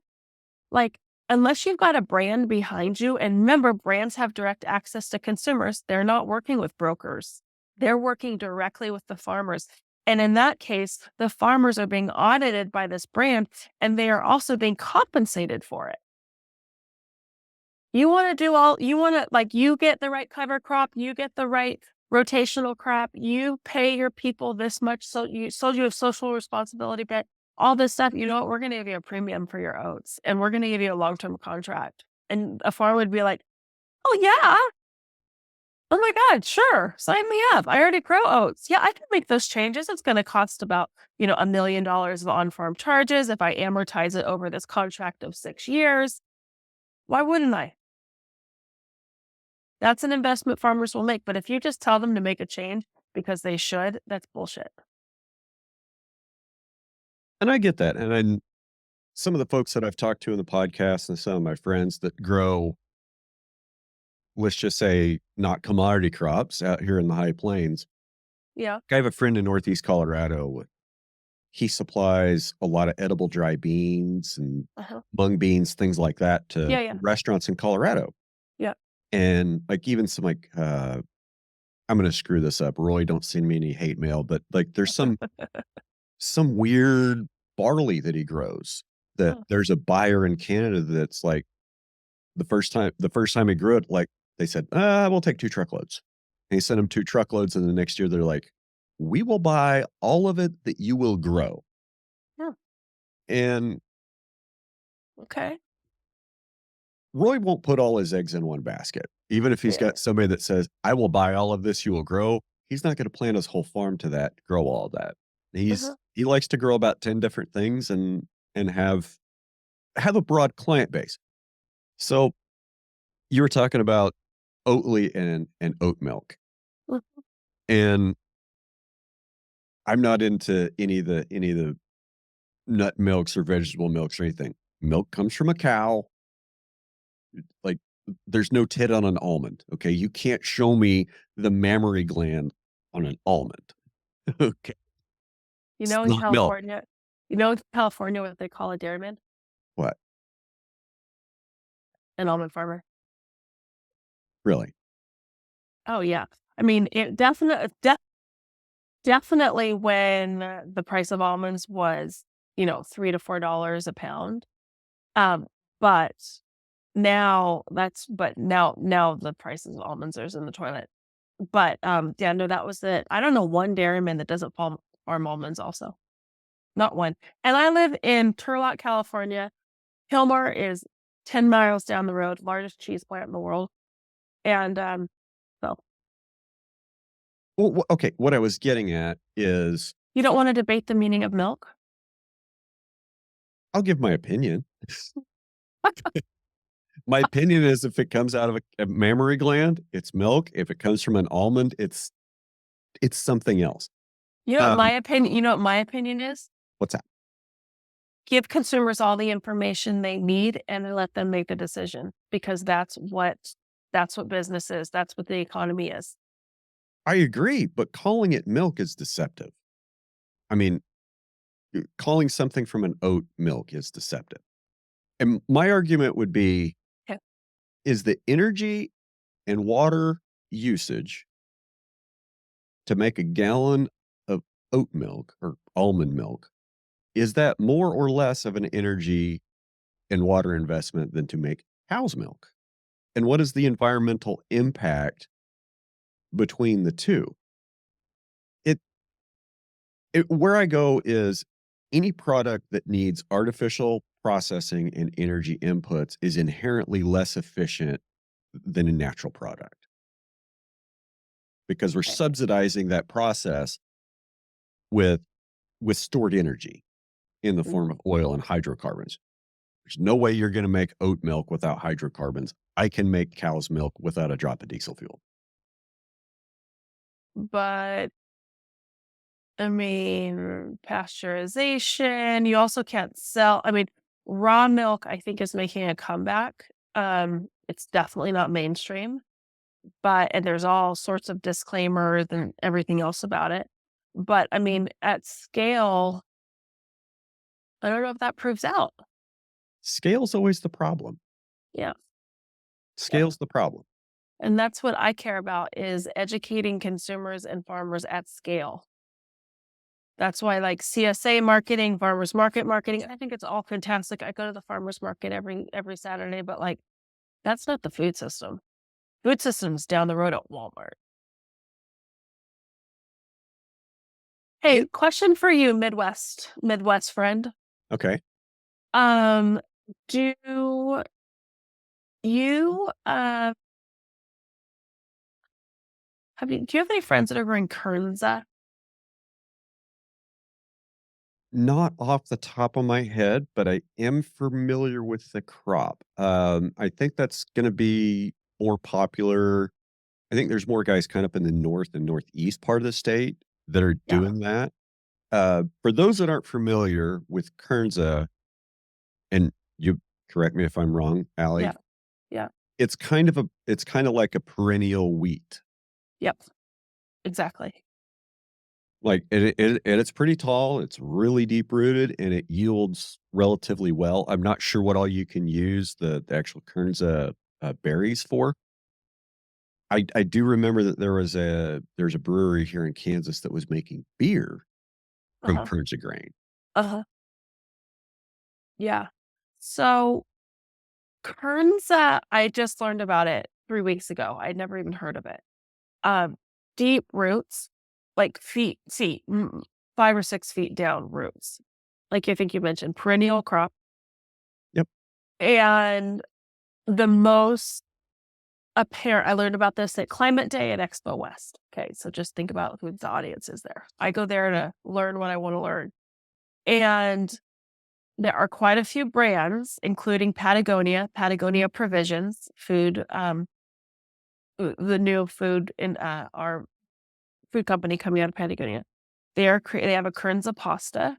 Like unless you've got a brand behind you, and remember, brands have direct access to consumers. They're not working with brokers. They're working directly with the farmers. And in that case, the farmers are being audited by this brand and they are also being compensated for it. You want to like, you get the right cover crop, you get the right rotational crop, you pay your people this much. So you have social responsibility, but all this stuff, you know what? We're going to give you a premium for your oats and we're going to give you a long-term contract. And a farmer would be like, oh yeah. Oh my God, sure. Sign me up. I already grow oats. Yeah, I can make those changes. It's going to cost about, $1 million of on-farm charges if I amortize it over this contract of 6 years. Why wouldn't I? That's an investment farmers will make, but if you just tell them to make a change because they should, that's bullshit. And I get that. And then some of the folks that I've talked to in the podcast and some of my friends that grow, let's just say, not commodity crops out here in the high plains. Yeah. I have a friend in Northeast Colorado. He supplies a lot of edible dry beans and Uh-huh. mung beans, things like that to Yeah, yeah. restaurants in Colorado. Yeah. And like even some like I'm gonna screw this up. Roy, don't send me any hate mail, but like there's some weird barley that he grows that Huh. there's a buyer in Canada that's like the first time he grew it, like they said, we'll take 2 truckloads. And he sent him 2 truckloads, and the next year they're like, we will buy all of it that you will grow. Yeah. And Okay. Roy won't put all his eggs in one basket. Even if he's Yeah. got somebody that says, I will buy all of this, you will grow. He's not going to plant his whole farm to that, grow all that. Uh-huh. He likes to grow about 10 different things and have a broad client base. So you were talking about Oatly and oat milk. Mm. And I'm not into any of the nut milks or vegetable milks or anything. Milk comes from a cow. Like, there's no tit on an almond, okay? You can't show me the mammary gland on an almond. Okay, You it's know in not milk. California, you know in California what they call a dairyman? What? An almond farmer. Really? Oh yeah. I mean, definitely when the price of almonds was, $3 to $4 a pound. Um, but now the prices of almonds are in the toilet. But yeah, no, that was it. I don't know one dairyman that doesn't farm almonds also. Not one. And I live in Turlock, California. Hilmar is 10 miles down the road, largest cheese plant in the world. And so Well, okay, what I was getting at is you don't want to debate the meaning of milk? I'll give my opinion. My opinion is if it comes out of a mammary gland, it's milk. If it comes from an almond, it's something else. Um, You know what my opinion is? what's that? Give consumers all the information they need and then let them make the decision because that's what business is. That's what the economy is. I agree, but calling it milk is deceptive. I mean, calling something from an oat milk is deceptive. And my argument would be Okay. is the energy and water usage to make a gallon of oat milk or almond milk, is that more or less of an energy and water investment than to make cow's milk? And what is the environmental impact between the two? It, where I go is any product that needs artificial processing and energy inputs is inherently less efficient than a natural product because we're subsidizing that process with with stored energy. in the form Mhm. of oil and hydrocarbons. There's no way you're going to make oat milk without hydrocarbons. I can make cow's milk without a drop of diesel fuel. But I mean, pasteurization, you also can't sell. I mean, raw milk, I think, is making a comeback. It's definitely not mainstream, but and there's all sorts of disclaimers and everything else about it. But I mean, at scale, I don't know if that proves out. Scale's always the problem. Yeah. Yeah. Scale's the problem. And that's what I care about is educating consumers and farmers at scale. That's why like CSA marketing, farmers market marketing, I think it's all fantastic. I go to the farmers market every Saturday, but like that's not the food system. Food system's down the road at Walmart. Hey, It question for you, Midwest friend. Okay. Um, do you do you have any friends that are growing Kernza? Not off the top of my head, but I am familiar with the crop. I think that's gonna be more popular. I think there's more guys kind of up in the north and northeast part of the state that are Yeah, doing that. For those that aren't familiar with Kernza, and you correct me if I'm wrong, yeah, Allie, yeah. it's kinda like a perennial wheat. Yep, exactly. Like, and it's pretty tall, it's really deep rooted, and it yields relatively well. I'm not sure what all you can use the actual Kernza, berries for. I do remember that there's a brewery here in Kansas that was making beer from Uh-huh. Kernza grain. Uh-huh. Yeah. So Kernza, I just learned about it 3 weeks ago. I'd never even heard of it. Um, Deep roots, like 5 or 6 feet down roots. Like I think you mentioned perennial crop. Yep. And the most apparent I learned about this at Climate Day at Expo West. Okay, so just think about who the audience is there. I go there to learn what I want to learn. And there are quite a few brands, including Patagonia Provisions, the new food in our food company coming out of Patagonia. They have a Kernza pasta.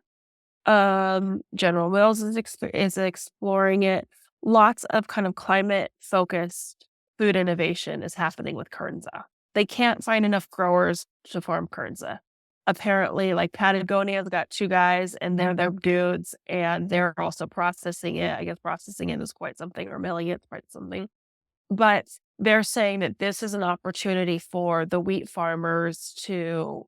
General Mills is exploring it. Lots of kind of climate-focused food innovation is happening with Kernza. They can't find enough growers to farm Kernza. Apparently, like, Patagonia's got 2 guys, and they're dudes, and they're also processing it. I guess processing it is quite something, or milling it's quite something. But they're saying that this is an opportunity for the wheat farmers to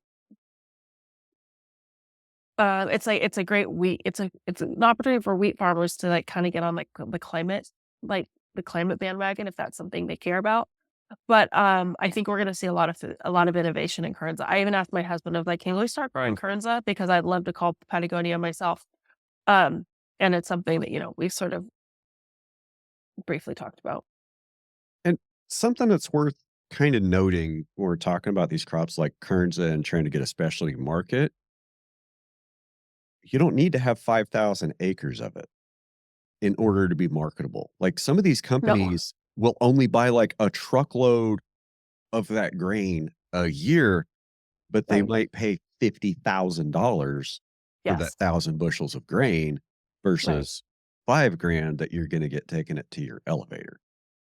it's a great wheat it's an opportunity for wheat farmers to, like, kinda get on, like, the climate bandwagon if that's something they care about. But, I think we're gonna see a lot of innovation in Kernza. I even asked my husband, I was like, "Can we start growing Kernza?" Because I'd love to call Patagonia myself. Um, and it's something that, we sort of briefly talked about. And something that's worth kinda noting when we're talking about these crops like Kernza and trying to get a specialty market, you don't need to have 5,000 acres of it in order to be marketable. Like, some of these No. companies will only buy, like, a truckload of that grain a year, but they Right. might pay $50,000 for that Yes. 1,000 bushels of grain Right. versus 5 grand that you're gonna get taken it to your elevator.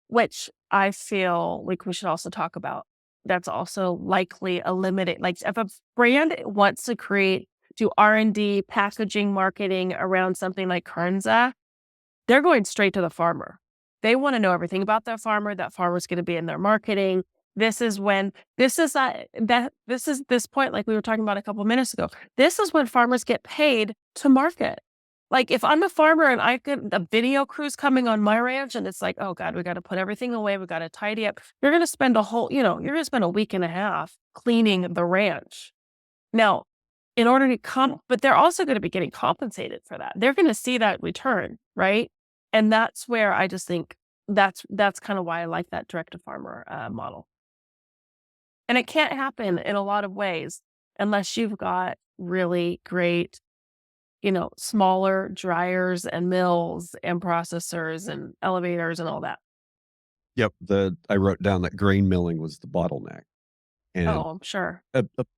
Which I feel like we should also talk about. That's also likely a limited like, if a brand wants to do R&D, packaging, marketing around something like Kernza, they're going straight to the farmer. They wanna know everything about that farmer's gonna be in their marketing. This is this is this point, like we were talking about a couple minutes ago. This is when farmers get paid to market. Like, if I'm a farmer and I get a video crews coming on my ranch and it's like, "Oh god, we gotta put everything away, we gotta tidy up." You're gonna spend you're gonna spend a week and a half cleaning the ranch. Now, in order to but they're also gonna be getting compensated for that. They're gonna see that return, right? And that's where I just think that's kinda why I like that direct to farmer, model. And it can't happen in a lot of ways unless you've got really great smaller dryers and mills and processors and elevators and all that. Yep, I wrote down that grain milling was the bottleneck, and, Oh, I'm sure.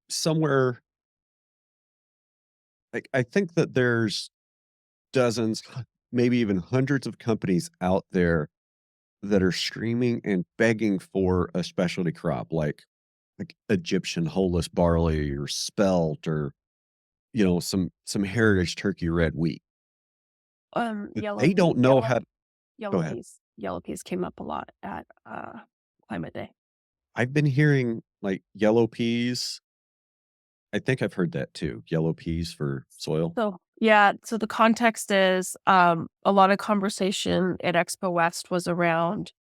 somewhere I think that there's dozens, maybe even hundreds of companies out there that are screaming and begging for a specialty crop like Egyptian holeless barley or spelt or, some heritage turkey red wheat. Yellow They don't know how to go yellow ahead. peas. Yellow peas came up a lot at Climate Day. I've been hearing, like, yellow peas. I think I've heard that too, yellow peas for soil. So yeah, so the context is a lot of conversation at Expo West was around,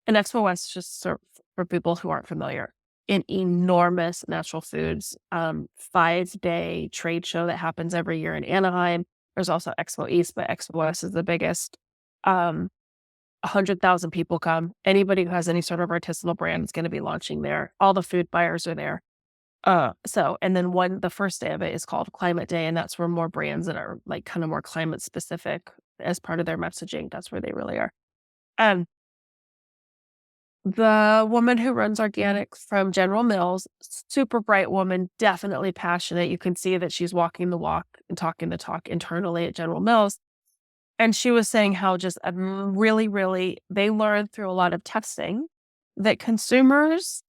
and Expo West, just for people who aren't familiar, an enormous natural foods 5-day trade show that happens every year in Anaheim. There's also Expo East, but Expo West is the biggest. 100,000 people come. Anybody who has any sort of artisanal brand is going to be launching there. All the food buyers are there. And then the first day of it is called Climate Day, and that's where more brands that are like kind of more climate specific as part of their messaging. That's where they really are. Um, the woman who runs organic from General Mills, super bright woman, definitely passionate. You can see that she's walking the walk and talking the talk internally at General Mills. And she was saying how just really, really, they learned through a lot of testing that consumers,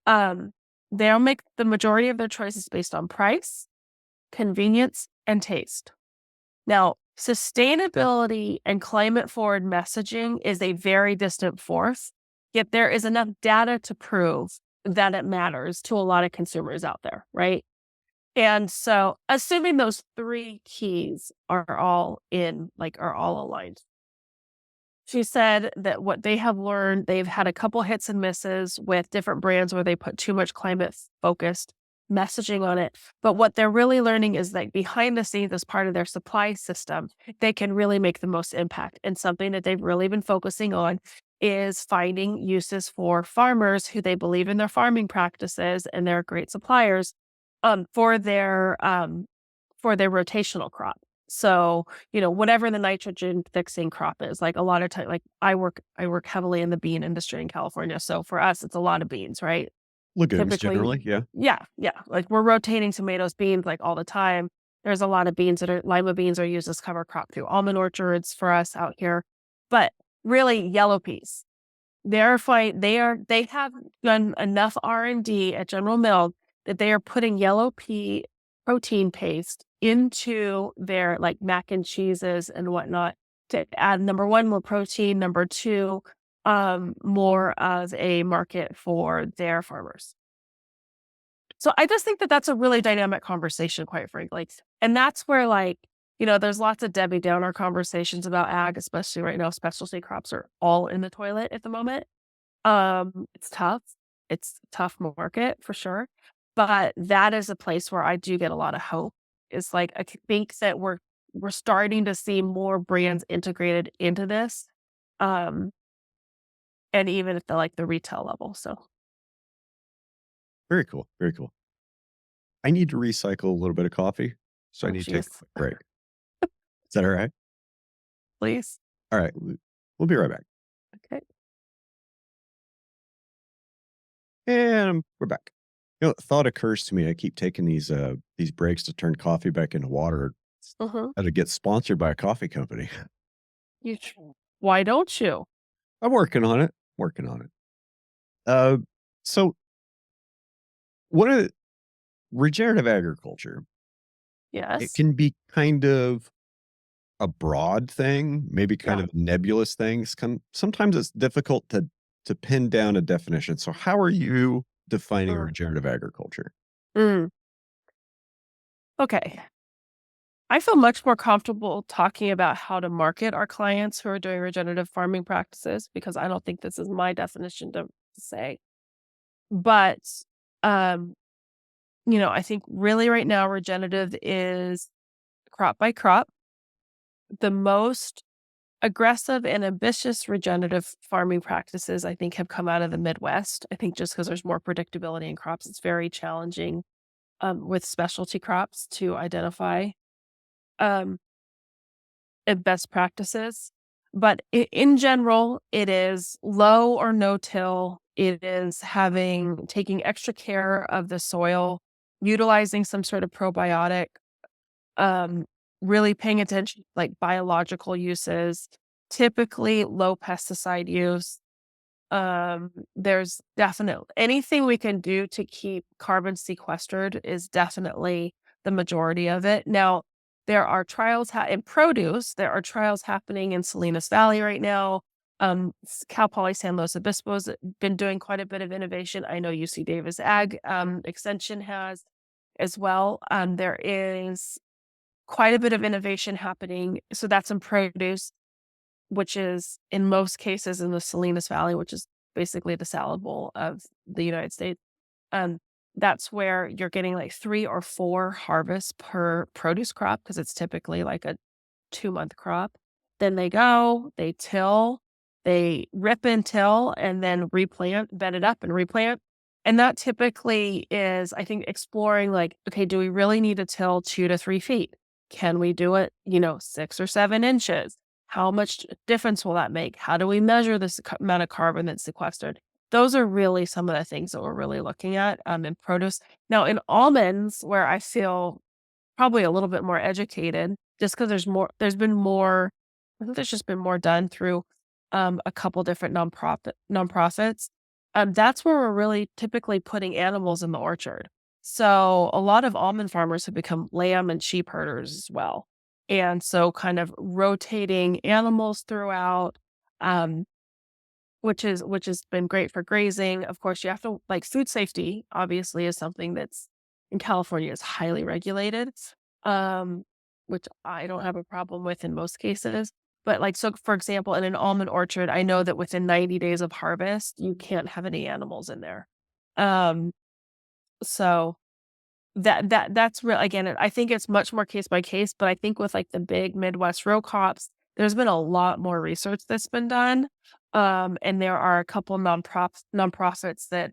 um, they'll make the majority of their choices based on price, convenience, and taste. Now, sustainability and climate forward messaging is a very distant fourth, yet there is enough data to prove that it matters to a lot of consumers out there, right? And so, assuming those three keys are all aligned, she said that what they have learned, they've had a couple hits and misses with different brands where they put too much climate focused messaging on it. But what they're really learning is that behind the scenes, as part of their supply system, they can really make the most impact. And something that they've really been focusing on is finding uses for farmers who they believe in their farming practices and they're great suppliers um, for their um, for their rotational crop. So, whatever the nitrogen fixing crop is, like a lot of time, like I work heavily in the bean industry in California. So for us, it's a lot of beans, right? Legumes Typically, generally, yeah. yeah, yeah. Like we're rotating tomatoes, beans like all the time. There's a lot of beans lima beans are used as cover crop through almond orchards for us out here. But really yellow peas. They have done enough R&D at General Mills that they are putting yellow pea protein paste into their like mac and cheeses and whatnot to add number one, more protein, number two, more of a market for their farmers. So I just think that that's a really dynamic conversation, quite frankly. And that's where there's lots of Debbie Downer conversations about ag, especially right now. Specialty crops are all in the toilet at the moment. It's tough. It's a tough market for sure. But that is a place where I do get a lot of hope. It's like I think that we're starting to see more brands integrated into this. Um, and even at the retail level. So Very cool, very cool. I need to recycle a little bit of coffee, so I oh need to take a geez. quick break. Is that alright? Please. Alright, we'll be right back. Okay. And we're back. A thought occurs to me, I keep taking these breaks to turn coffee back into water. Uh-huh. How to get sponsored by a coffee company. You tr- why don't you? I'm working on it, working on it. Uh, so what a regenerative agriculture, it Yes. can be kind of a broad thing, maybe kind Yeah. of nebulous things. Sometimes it's difficult to pin down a definition. So how are you defining Mm. regenerative agriculture? Mm. Okay. I feel much more comfortable talking about how to market our clients who are doing regenerative farming practices because I don't think this is my definition to say. But um, I think really right now regenerative is crop by crop. The most aggressive and ambitious regenerative farming practices I think have come out of the Midwest. I think just because there's more predictability in crops, it's very challenging with specialty crops to identify. um, and best practices. But in general, it is low or no till. It is taking extra care of the soil, utilizing some sort of probiotic, um, really paying attention, like biological uses, typically low pesticide use. There's definitely anything we can do to keep carbon sequestered is definitely the majority of it. Now, there are trials in produce. There are trials happening in Salinas Valley right now. Cal Poly San Luis Obispo's been doing quite a bit of innovation. I know UC Davis Ag Extension has as well. There is quite a bit of innovation happening. So that's in produce, which is in most cases in the Salinas Valley, which is basically the salad bowl of the United States. Um, that's where you're getting like 3 or 4 harvests per produce crop because it's typically like a 2-month crop. Then they till, they rip and till, and then replant, bed it up and replant. And that typically is, I think, exploring like, okay, do we really need to till 2 to 3 feet? Can we do it, 6 or 7 inches? How much difference will that make? How do we measure this amount of carbon that's sequestered? Those are really some of the things that we're really looking at in produce. Now, in almonds, where I feel probably a little bit more educated just because there's been more I think there's just been more done through, a couple different nonprofits. That's where we're really typically putting animals in the orchard. So, a lot of almond farmers have become lamb and sheep herders as well. And so kind of rotating animals throughout, um, which has been great for grazing. Of course, you have to like, food safety obviously is something that's in California is highly regulated, um, which I don't have a problem with in most cases. But like, so for example, in an almond orchard, I know that within 90 days of harvest, you can't have any animals in there. Um, so that's real again, I think it's much more case by case, but I think with, like, the big Midwest row crops, there's been a lot more research that's been done, and there are a couple nonprofits that,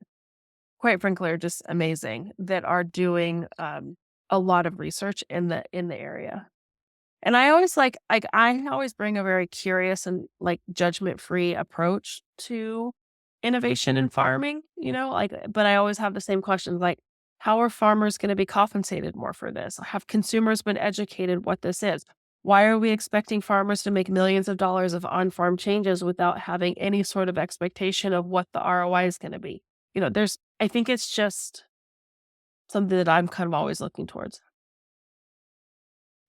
quite frankly, are just amazing that are doing, a lot of research in the area. And I always bring a very curious and, like, judgment-free approach to innovation in farming, but I always have the same questions, like, how are farmers gonna be compensated more for this? Have consumers been educated what this is? Why are we expecting farmers to make millions of dollars of on-farm changes without having any sort of expectation of what the ROI is gonna be? I think it's just something that I'm kind of always looking towards.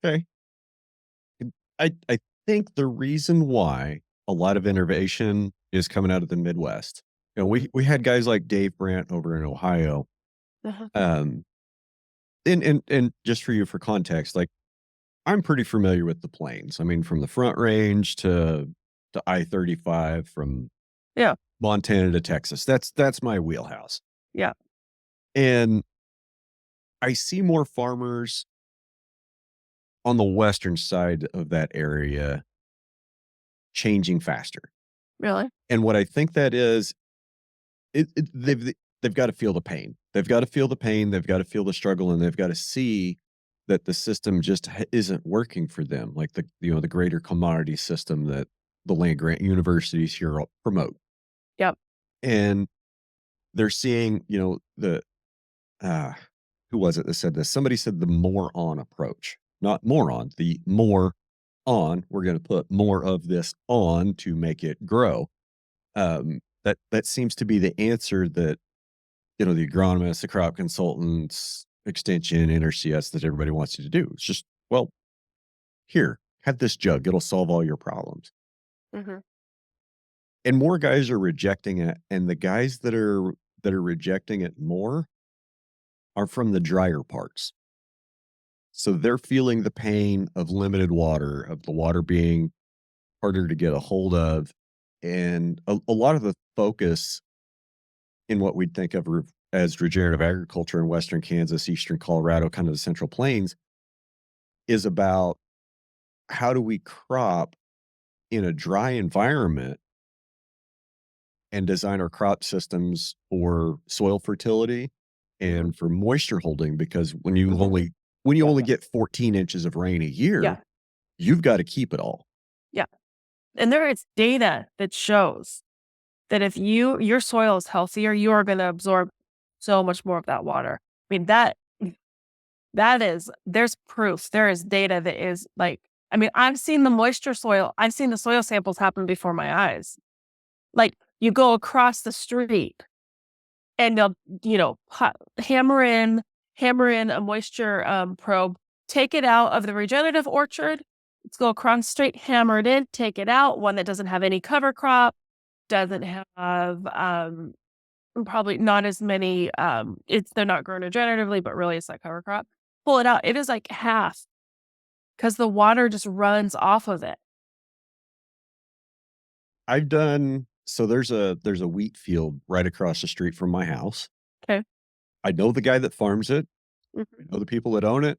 Okay. I think the reason why a lot of innovation is coming out of the Midwest, we had guys like Dave Brandt over in Ohio. Uh-huh. Um, and just for you for context, like I'm pretty familiar with the plains. I mean, from the Front Range to I-35, from Yeah, Montana to Texas. That's my wheelhouse. yeah, And I see more farmers on the western side of that area changing faster. really? And what I think that is, they've got to feel the pain. They've got to feel the pain. They've got to feel the struggle, and they've got to see that the system just isn't working for them. Like the greater commodity system that the land grant universities here all promote, Yep. and they're seeing the uh, who was it that said this? Somebody said the more on approach, not moron. The more on. We're going to put more of this on to make it grow. That seems to be the answer that the agronomists, the crop consultants, extension, NRCS that everybody wants you to do. It's just, well, here, have this jug. It'll solve all your problems. Mhm. And more guys are rejecting it. And the guys that are rejecting it more are from the drier parts. So they're feeling the pain of limited water, of the water being harder to get a hold of. And a lot of the focus in what we'd think of as regenerative agriculture in Western Kansas, Eastern Colorado, kind of the Central Plains, is about how do we crop in a dry environment and design our crop systems for soil fertility Mhm. and for moisture holding. Because when you Mhm. when you Yeah. only get 14 inches of rain a year, Yeah. you've got to keep it all. Yeah. And there is data that shows that if your soil is healthier, you are going to absorb so much more of that water. I mean, that is, there's proof. There is data that is like, I mean, I've seen the soil samples happen before my eyes. Like you go across the street and they'll, hammer in a moisture probe, take it out of the regenerative orchard. Let's go across the street, hammer it in, take it out. One that doesn't have any cover crop, doesn't have probably not as many. They're not grown regeneratively, but really it's like cover crop. Pull it out. It is like half because the water just runs off of it. I've done so there's a wheat field right across the street from my house. Okay. I know the guy that farms it. I Mhm. know the people that own it.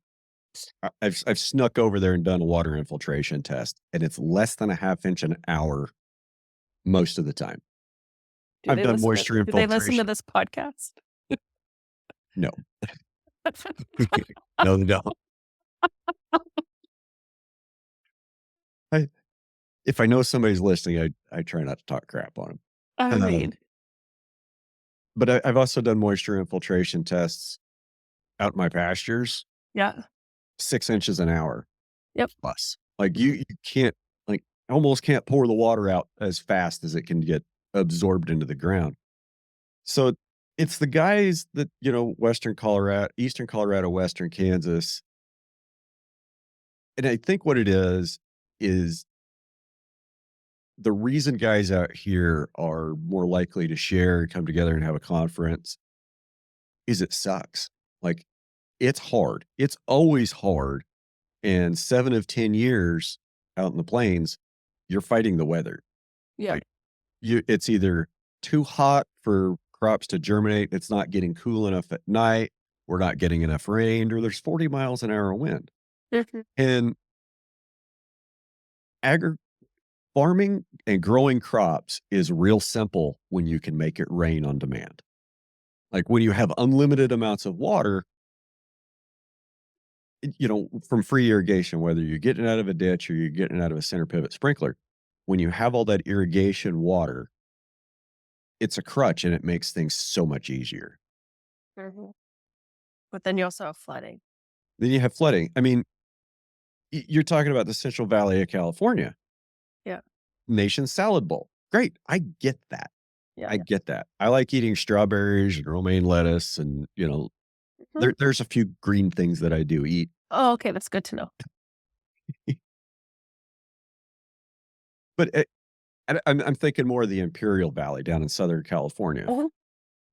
I've snuck over there and done a water infiltration test, and it's less than a half inch an hour most of the time. I've done moisture Do they listen to infiltration. this podcast? No. No, they don't. I if I know somebody's listening, I try not to talk crap on I them. mean, But I've also done moisture infiltration tests out in my pastures, yeah. 6 inches an hour Yep. plus. Like, you can't like, almost can't pour the water out as fast as it can get absorbed into the ground. So, it's the guys that, Western Colorado, Eastern Colorado, Western Kansas, and I think what it is the reason guys out here are more likely to share and come together and have a conference is it sucks. Like, it's hard. It's always hard, and 7 of 10 years out in the plains, you're fighting the weather. Yep. Like, it's either too hot for crops to germinate, it's not getting cool enough at night, we're not getting enough rain, or there's 40 miles an hour wind. Mhm. And agri farming and growing crops is real simple when you can make it rain on demand. Like, when you have unlimited amounts of water, from free irrigation, whether you're getting it out of a ditch or you're getting it out of a center pivot sprinkler, when you have all that irrigation water, it's a crutch and it makes things so much easier. Mhm. But then you also have flooding. Then you have flooding. I mean, you're talking about the Central Valley of California, Yeah. nation's salad bowl. Great. I get that. Yeah. I get that. I like eating strawberries and romaine lettuce and, Mhm. there's a few green things that I do eat. Oh, okay. That's good to know. But I'm thinking more of the Imperial Valley down in Southern California, Mhm.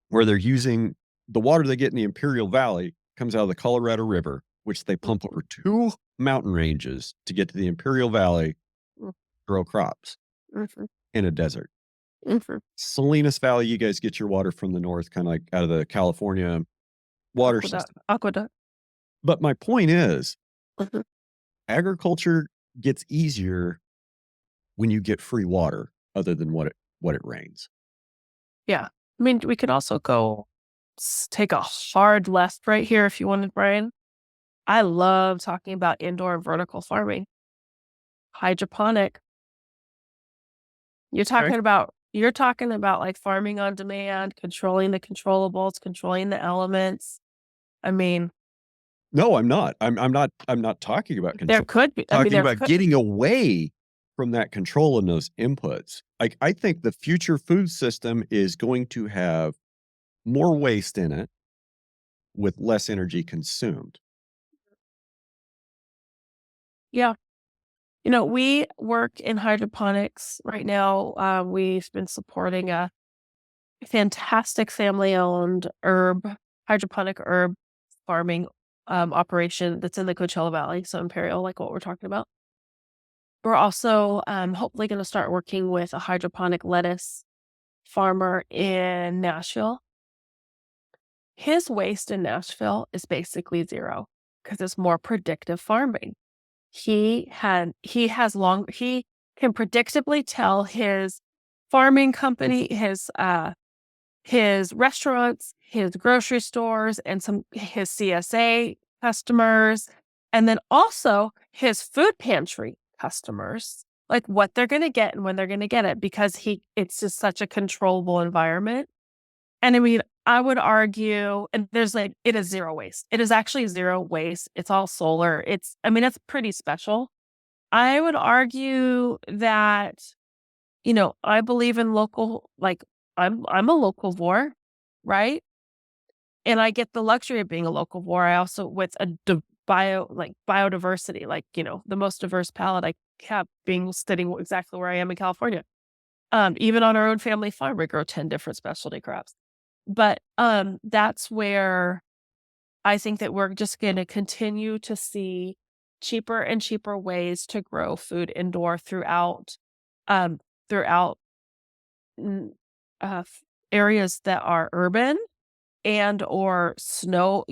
where they're using the water they get in the Imperial Valley comes out of the Colorado River, which they pump Mhm. over 2 mountain ranges to get to the Imperial Valley, Mm. grow crops Mhm. in a desert. Mhm. Salinas Valley, you guys get your water from the north, kinda like out of the California water system. Aqueduct. But my point is, Mhm. agriculture gets easier when you get free water other than what it rains. Yeah. I mean, we could also go take a hard left right here if you wanted, Brian. I love talking about indoor and vertical farming, hydroponic. Okay. You're talking about like farming on demand, controlling the controllables, controlling the elements. I mean, No, I'm not. I'm not talking about there control. could be. I mean, Talking there about could. getting away from that control and those inputs. Like, I think the future food system is going to have more waste in it with less energy consumed. Yeah. We work in hydroponics right now. We've been supporting a fantastic family-owned hydroponic herb farming operation that's in the Coachella Valley, so Imperial, like what we're talking about. We're also hopefully going to start working with a hydroponic lettuce farmer in Nashville. His waste in Nashville is basically zero because it's more predictive farming. He can predictably tell his farming company, his restaurants, his grocery stores, and his CSA customers, and then also his food pantry customers, like what they're going to get and when they're going to get it, because it's just such a controllable environment. And I mean, I would argue, and there's like, it is zero waste. It is actually zero waste. It's all solar. I mean, it's pretty special. I would argue that, I believe in local, like I'm a locavore, right? And I get the luxury of being a locavore. I also, with a biodiversity, like, the most diverse palette I have, being sitting exactly where I am in California. Even on our own family farm, we grow 10 different specialty crops. But that's where I think that we're just going to continue to see cheaper and cheaper ways to grow food indoor um, throughout mm, areas that are urban and or snow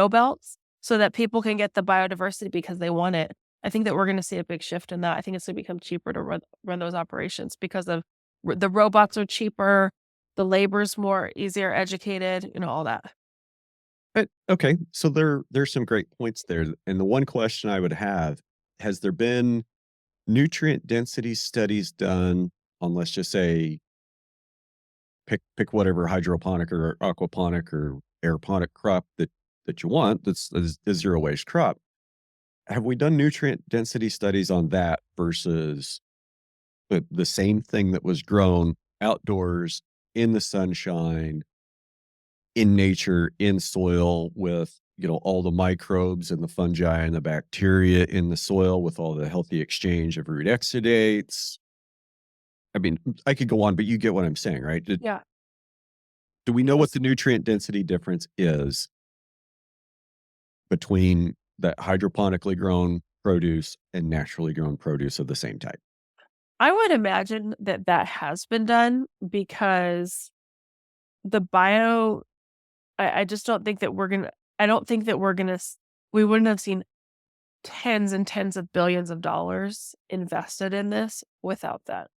belts, so that people can get the biodiversity because they want it. I think that we're going to see a big shift in that. I think it's going to become cheaper to run those operations because of the robots are cheaper, the labor's more easier educated, all that. But okay, so there's some great points there. And the one question I would have, has there been nutrient density studies done on, let's just say, pick whatever hydroponic or aquaponic or aeroponic crop that you want, that's a zero waste crop. Have we done nutrient density studies on that versus the same thing that was grown outdoors in the sunshine, in nature, in soil with, all the microbes and the fungi and the bacteria in the soil with all the healthy exchange of root exudates? I mean, I could go on, but you get what I'm saying, right? Yeah. Do we know what Yes. the nutrient density difference is between that hydroponically grown produce and naturally grown produce of the same type? I would imagine that that has been done because the bio I just don't think that I don't think that we wouldn't have seen tens and tens of billions of dollars invested in this without that.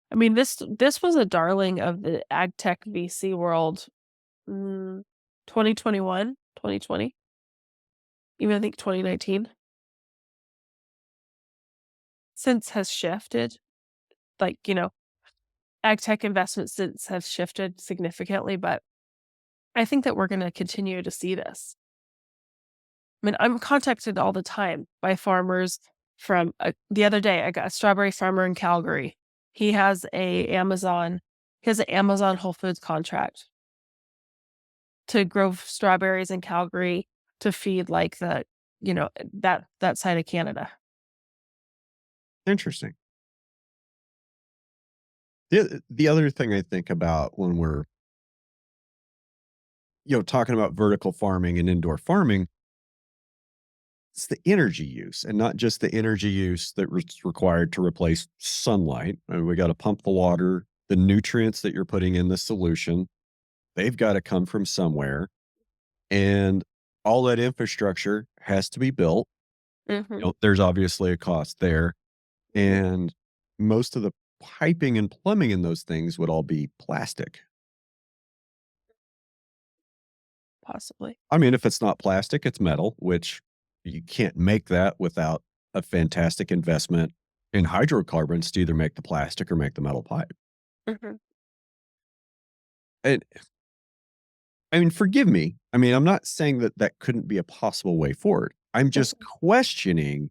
I mean, this was a darling of the ag tech VC world, mm, 2021, 2020, even I think 2019. Since has shifted, like, ag tech investments since have shifted significantly, but I think that we're going to continue to see this. I mean, I'm contacted all the time by farmers from the other day, I got a strawberry farmer in Calgary. He has an Amazon Whole Foods contract to grow strawberries in Calgary to feed like that side of Canada. Interesting. The other thing I think about when we're, talking about vertical farming and indoor farming, it's the energy use, and not just the energy use that's required to replace sunlight. I mean, we got to pump the water, the nutrients that you're putting in the solution, they've got to come from somewhere. And all that infrastructure has to be built. Hmm. There's obviously a cost there. And most of the piping and plumbing in those things would all be plastic. Possibly. I mean, if it's not plastic, it's metal, which you can't make that without a fantastic investment in hydrocarbons to either make the plastic or make the metal pipe. Hmm. And I mean, forgive me. I mean, I'm not saying that that couldn't be a possible way forward. I'm just Hmm. questioning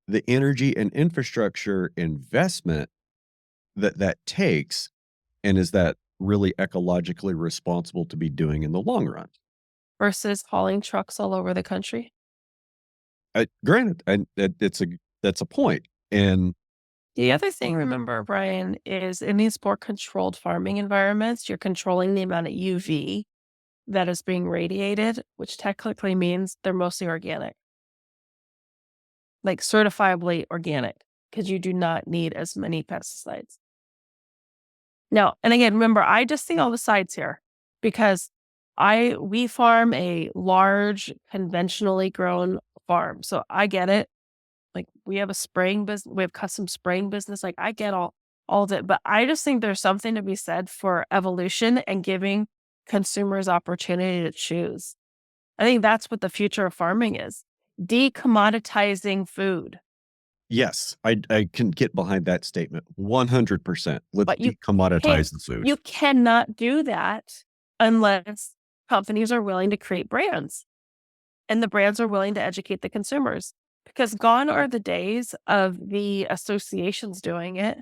the energy and infrastructure investment that takes, and is that really ecologically responsible to be doing in the long run? Versus hauling trucks all over the country. Granted, and that's a point, and The other thing, remember, Brian, is in these more controlled farming environments, you're controlling the amount of UV that is being radiated, which technically means they're mostly organic, like certifiably organic, because you do not need as many pesticides. Now, and again, remember, I just see all the sides here because we farm a large conventionally grown farm. So I get it. Like we have a spraying business, we have custom spraying business. Like I get all of it, but I just think there's something to be said for evolution and giving consumers opportunity to choose. I think that's what the future of farming is. Decommoditizing food. Yes, I can get behind that statement 100%. Let's But can't decommoditize the food. you cannot do that unless companies are willing to create brands and the brands are willing to educate the consumers. Because gone are the days of the associations doing it.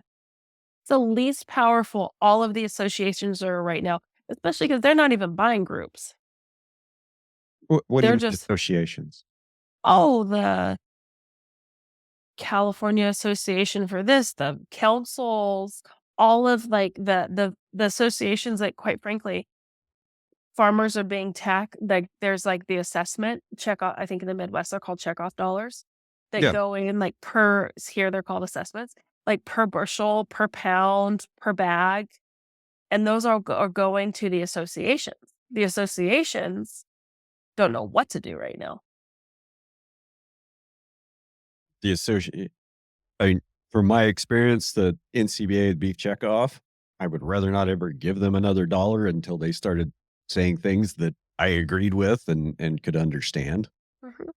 It's the least powerful all of the associations are right now, especially because they're not even buying groups. What do you They're mean just, associations? oh, the California Association for this, the councils, all of like the associations that quite frankly farmers are being like there's like the assessment check off. I think in the Midwest they're called checkoff dollars that Yeah. go in like per here they're called assessments, like per bushel, per pound, per bag. And those are going to the associations. The associations don't know what to do right now. The associate I mean, from my experience, the NCBA beef checkoff, I would rather not ever give them another dollar until they started saying things that I agreed with and could understand. Mhm.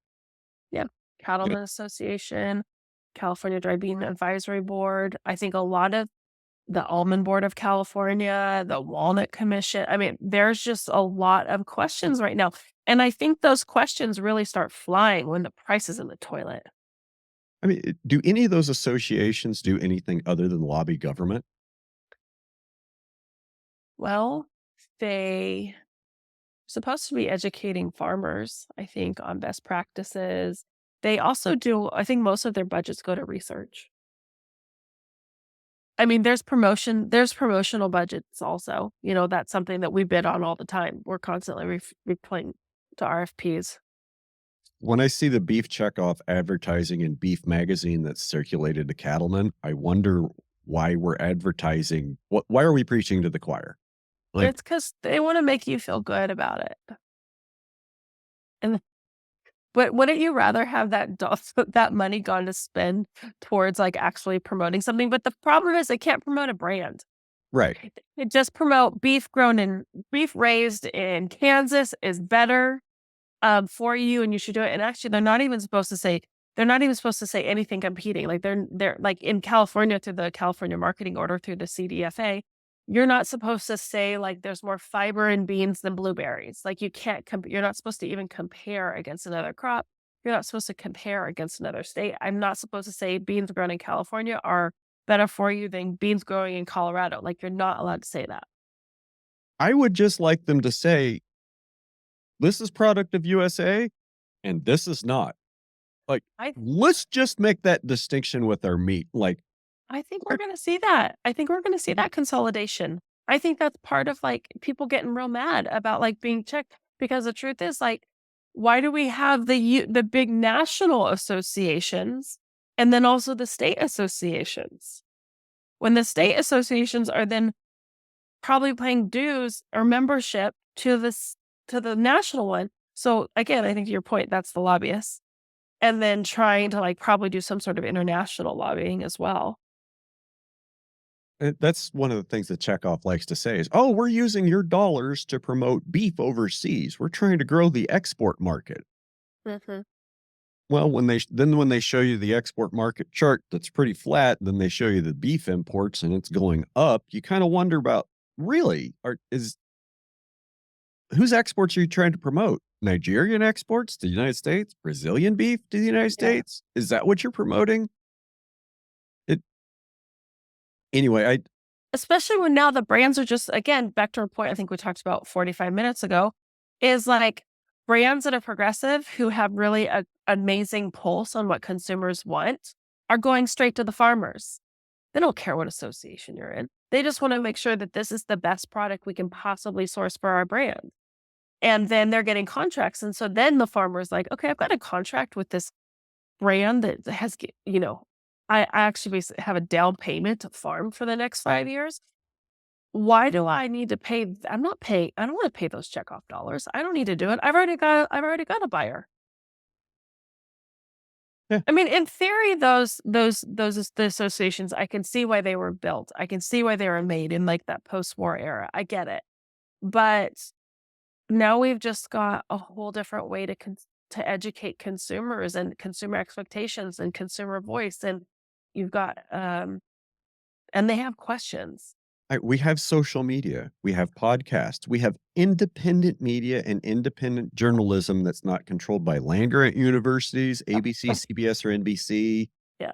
Yeah. You know, Cattlemen Association, California Dry Bean Advisory Board. I think a lot of the Almond Board of California, the Walnut Commission. I mean, there's just a lot of questions right now. And I think those questions really start flying when the price is in the toilet. I mean, do any of those associations do anything other than lobby government? Well, they supposed to be educating farmers, I think, on best practices. They also do, I think most of their budgets go to research. I mean, there's promotional budgets also. That's something that we bid on all the time. We're constantly replying to RFPs. When I see the beef checkoff advertising in Beef Magazine that's circulated to cattlemen, I wonder why we're advertising. Why are we preaching to the choir? Like, It's because they want to make you feel good about it. And but wouldn't you rather have that money gone to spend towards like actually promoting something? But the problem is they can't promote a brand. right. They just promote beef raised in Kansas is better for you, and you should do it. And actually, they're not even supposed to say anything competing. Like they're like in California through the California Marketing Order through the CDFA. You're not supposed to say like there's more fiber in beans than blueberries. Like you can't. You're not supposed to even compare against another crop. You're not supposed to compare against another state. I'm not supposed to say beans grown in California are better for you than beans growing in Colorado. Like you're not allowed to say that. I would just like them to say, this is product of USA and this is not. Like, I let's just make that distinction with our meat. Like, I think we're gonna see that. I think we're gonna see that consolidation. I think that's part of, like, people getting real mad about, like, being checked because the truth is, like, why do we have the big national associations and then also the state associations? When the state associations are then probably paying dues or membership to the national one. So, again, I think to your point, that's the lobbyists, and then trying to, like, probably do some sort of international lobbying as well. that's one of the things that Chekhov likes to say is, oh, we're using your dollars to promote beef overseas. We're trying to grow the export market. Mhm. Well, when they show you the export market chart that's pretty flat, then they show you the beef imports and it's going up. You kind of wonder about really, is whose exports are you trying to promote? Nigerian exports to the United States? Brazilian beef to the United Yeah. States? Is that what you're promoting? It anyway, I Especially when now the brands are just again, back to a point I think we talked about 45 minutes ago, is like brands that are progressive who have really a amazing pulse on what consumers want are going straight to the farmers. They don't care what association you're in. They just want to make sure that this is the best product we can possibly source for our brand. And then they're getting contracts. And so then the farmer's like, okay, I've got a contract with this brand that has, I actually have a down payment to farm for the next 5 years. Why do I need to pay? I'm not paying. I don't want to pay those checkoff dollars. I don't need to do it. I've already got a buyer. yeah, I mean, in theory, the associations, I can see why they were built. I can see why they were made in like that post-war era. I get it. But now we've just got a whole different way to educate consumers and consumer expectations and consumer voice, and you've got, and they have questions. We have social media, we have podcasts, we have independent media and independent journalism that's not controlled by land grant universities, ABC, CBS, or NBC, Yeah,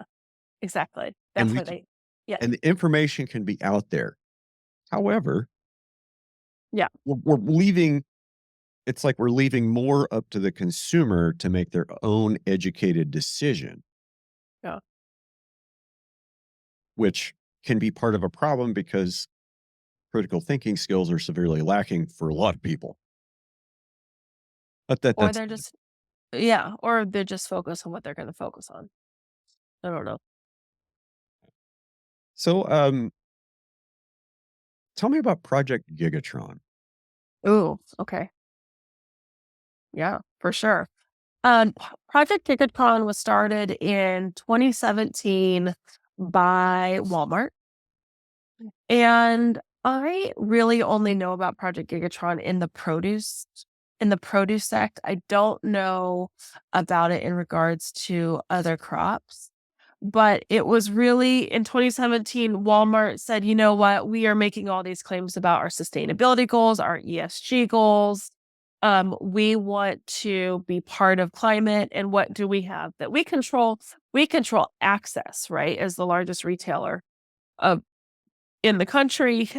exactly. and That's we where can, they yeah, and the information can be out there. However, yeah, we're leaving it's like we're leaving more up to the consumer to make their own educated decision, yeah. which can be part of a problem because critical thinking skills are severely lacking for a lot of people. But Or that's they're just yeah, or they're just focused on what they're gonna focus on. I don't know. so. Tell me about Project Gigatron. Ooh, okay. Yeah, for sure. Project Gigaton was started in 2017 by Walmart. And I really only know about Project Gigatron in the produce sect. I don't know about it in regards to other crops. But it was really in 2017, Walmart said, you know what? We are making all these claims about our sustainability goals, our ESG goals. We want to be part of climate. And what do we have that we control? We control access, right? As the largest retailer of in the country.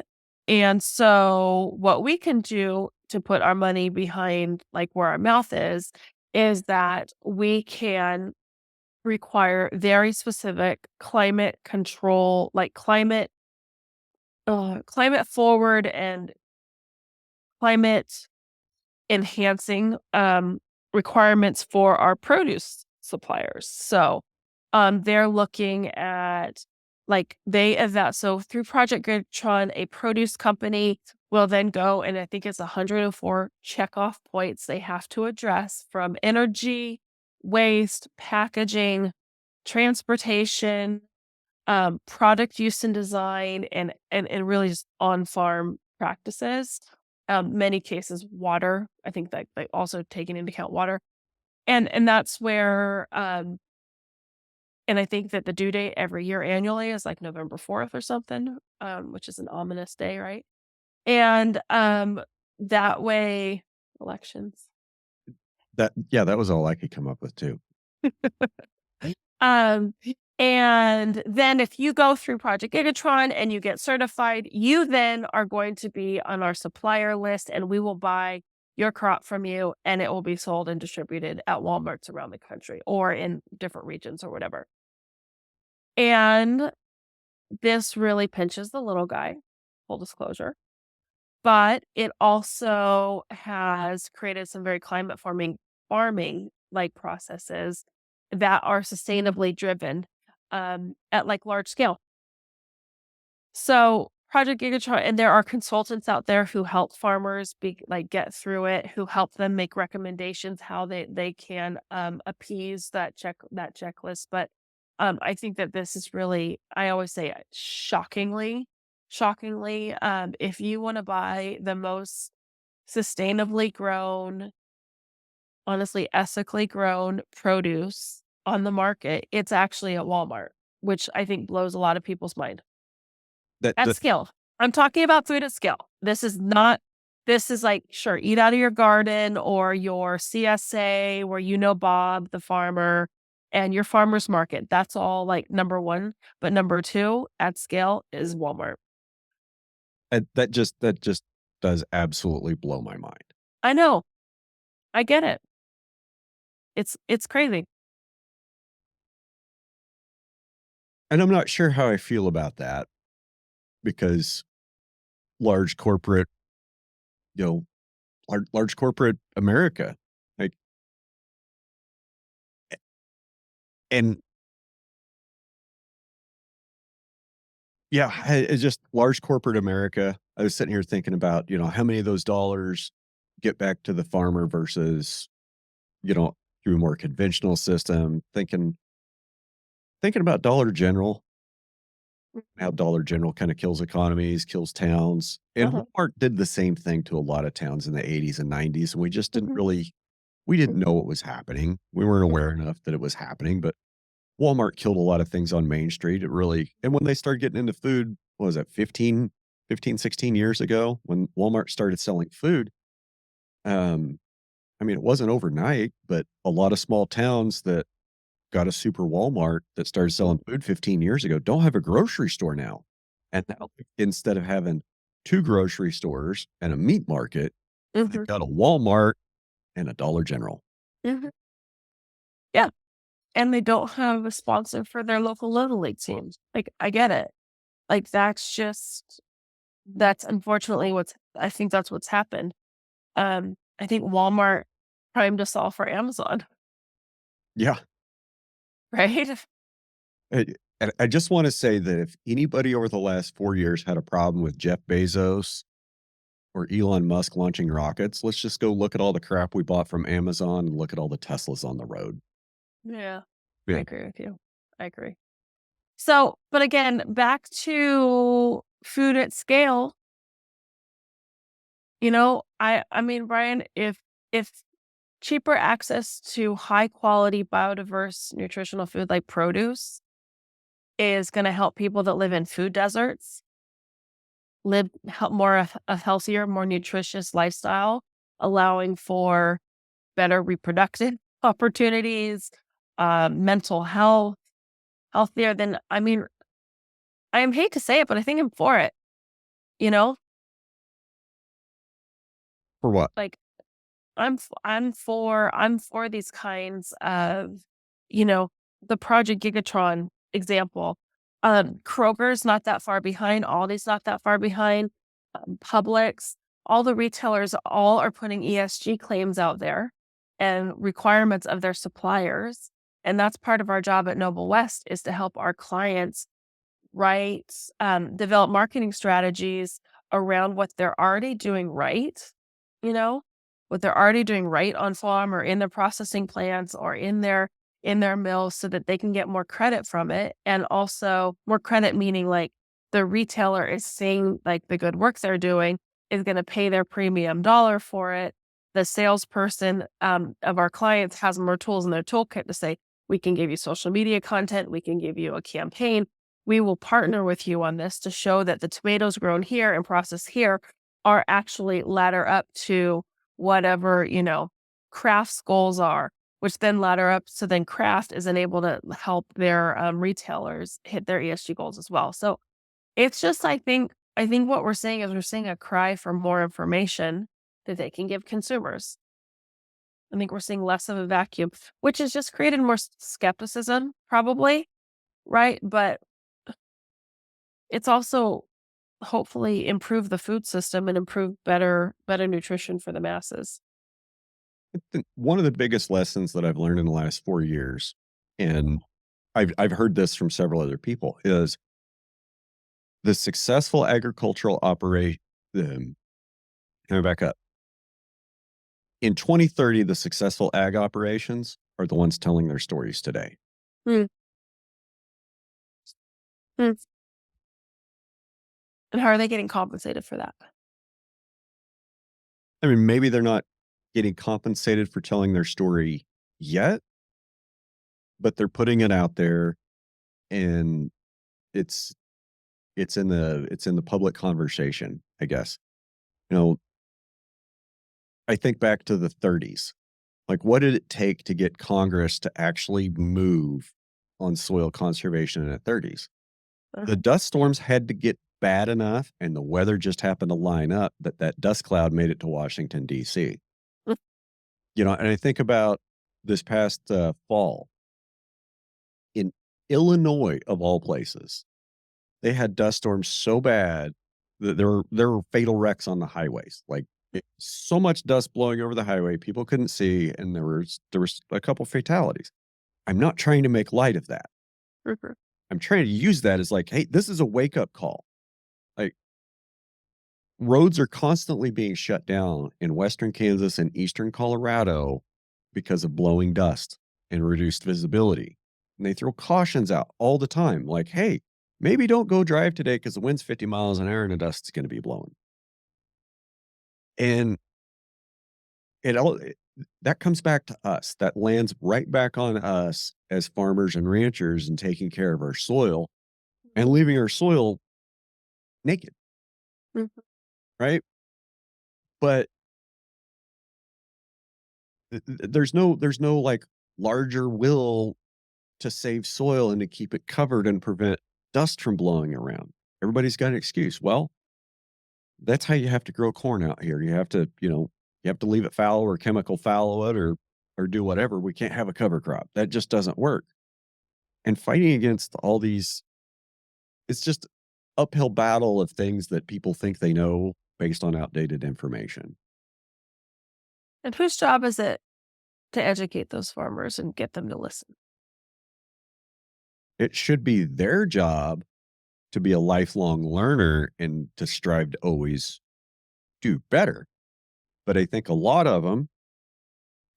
And so what we can do to put our money behind like where our mouth is that we can require very specific climate control, like climate forward and climate enhancing, requirements for our produce suppliers. So, they're looking at like so through Project Gigatron, a produce company will then go and I think it's 104 checkoff points they have to address from energy, waste, packaging, transportation, product use and design, and really just on-farm practices. Many cases, water. I think that they also taking into account water, and that's where, and I think that the due date every year annually is like November 4th or something, which is an ominous day, right? And that way, elections. That was all I could come up with too. Um, and then if you go through Project Gigatron and you get certified, you then are going to be on our supplier list and we will buy your crop from you and it will be sold and distributed at Walmarts around the country or in different regions or whatever. And this really pinches the little guy, full disclosure, but it also has created some very climate forming farming like processes that are sustainably driven at like large scale. So Project Gigatron, and there are consultants out there who help farmers get through it, who help them make recommendations how they can appease that checklist. But I think that this is really, I always say, shockingly, if you want to buy the most sustainably grown, honestly, ethically grown produce on the market, it's actually at Walmart, which I think blows a lot of people's mind. That At that scale. I'm talking about food at scale. This is like, sure, eat out of your garden or your CSA where you know Bob, the farmer, and your farmer's market. That's all like number 1, but number 2 at scale is Walmart. that just does absolutely blow my mind. I know. I get it. It's crazy. And I'm not sure how I feel about that because large corporate, you know, large corporate America, like, and yeah, it's just large corporate America. I was sitting here thinking about, how many of those dollars get back to the farmer versus, through a more conventional system, thinking about Dollar General. how Dollar General kind of kills economies, kills towns. And Uh-huh. Walmart did the same thing to a lot of towns in the 80s and 90s. And we just didn't Mhm. really, we didn't know what was happening. We weren't aware enough that it was happening, but Walmart killed a lot of things on Main Street. It really, and when they started getting into food, what was it, 16 years ago when Walmart started selling food? Um, I mean, it wasn't overnight, but a lot of small towns that got a super Walmart that started selling food 15 years ago don't have a grocery store now. And now instead of having 2 grocery stores and a meat market, they've Mhm. got a Walmart and a Dollar General. Mhm. Yeah, and they don't have a sponsor for their local Little League teams. Like, I get it. Like, that's unfortunately I think that's what's happened. I think Walmart primed us all for Amazon, Yeah. right? And I just wanna say that if anybody over the last 4 years had a problem with Jeff Bezos or Elon Musk launching rockets, let's just go look at all the crap we bought from Amazon and look at all the Teslas on the road. Yeah, I Yeah. agree with you. I agree. So, but again, back to food at scale, I mean, Brian, if cheaper access to high quality, biodiverse, nutritional food like produce is going to help people that live in food deserts live a healthier, more nutritious lifestyle, allowing for better reproductive opportunities, mental health, healthier than, I mean, I hate to say it, but I think I'm for it. You know, For what? like I'm for these kinds of, you know, the Project Gigatron example. Kroger's not that far behind. Aldi's not that far behind. Publix, all the retailers all are putting ESG claims out there and requirements of their suppliers. And that's part of our job at Noble West is to help our clients right? Develop marketing strategies around what they're already doing right, you know, what they're already doing right on farm or in their processing plants or in their mills so that they can get more credit from it. And also more credit meaning like the retailer is seeing like the good work they're doing is going to pay their premium dollar for it. The salesperson of our clients has more tools in their toolkit to say, we can give you social media content, we can give you a campaign, we will partner with you on this to show that the tomatoes grown here and processed here are actually ladder up to whatever, Kraft's goals are, which then ladder up. So then Kraft is able to help their retailers hit their ESG goals as well. So it's just, I think what we're saying is we're seeing a cry for more information that they can give consumers. I think we're seeing less of a vacuum, which has just created more skepticism, probably, right? But it's also hopefully improve the food system and improve better nutrition for the masses. One of the biggest lessons that I've learned in the last 4 years, and I've heard this from several other people, is the successful agricultural operation. Let me back up. In 2030, the successful ag operations are the ones telling their stories today. Mm, mm. And how are they getting compensated for that? I mean, maybe they're not getting compensated for telling their story yet, but they're putting it out there, and it's it's in the public conversation, I guess. You know, I think back to the 30s. Like, what did it take to get Congress to actually move on soil conservation in the 30s? The Uh-huh. dust storms had to get bad enough, and the weather just happened to line up that that dust cloud made it to Washington, D.C. Mm, And I think about this past fall in Illinois, of all places. They had dust storms so bad that there were fatal wrecks on the highways. Like, so much dust blowing over the highway, people couldn't see, and there was a couple fatalities. I'm not trying to make light of that. mhm, I'm trying to use that as like, hey, this is a wake up call. Like, roads are constantly being shut down in western Kansas and eastern Colorado because of blowing dust and reduced visibility. And they throw cautions out all the time, like, hey, maybe don't go drive today because the wind's 50 miles an hour and the dust's going to be blowing. And that comes back to us. That lands right back on us as farmers and ranchers and taking care of our soil and leaving our soil naked, Mhm. right? But there's no like larger will to save soil and to keep it covered and prevent dust from blowing around. Everybody's got an excuse. Well, that's how you have to grow corn out here. You have to, you have to leave it fallow or chemical fallow it or do whatever. We can't have a cover crop. That just doesn't work. And fighting against all these, it's just uphill battle of things that people think they know based on outdated information. And whose job is it to educate those farmers and get them to listen? It should be their job to be a lifelong learner and to strive to always do better. But I think a lot of them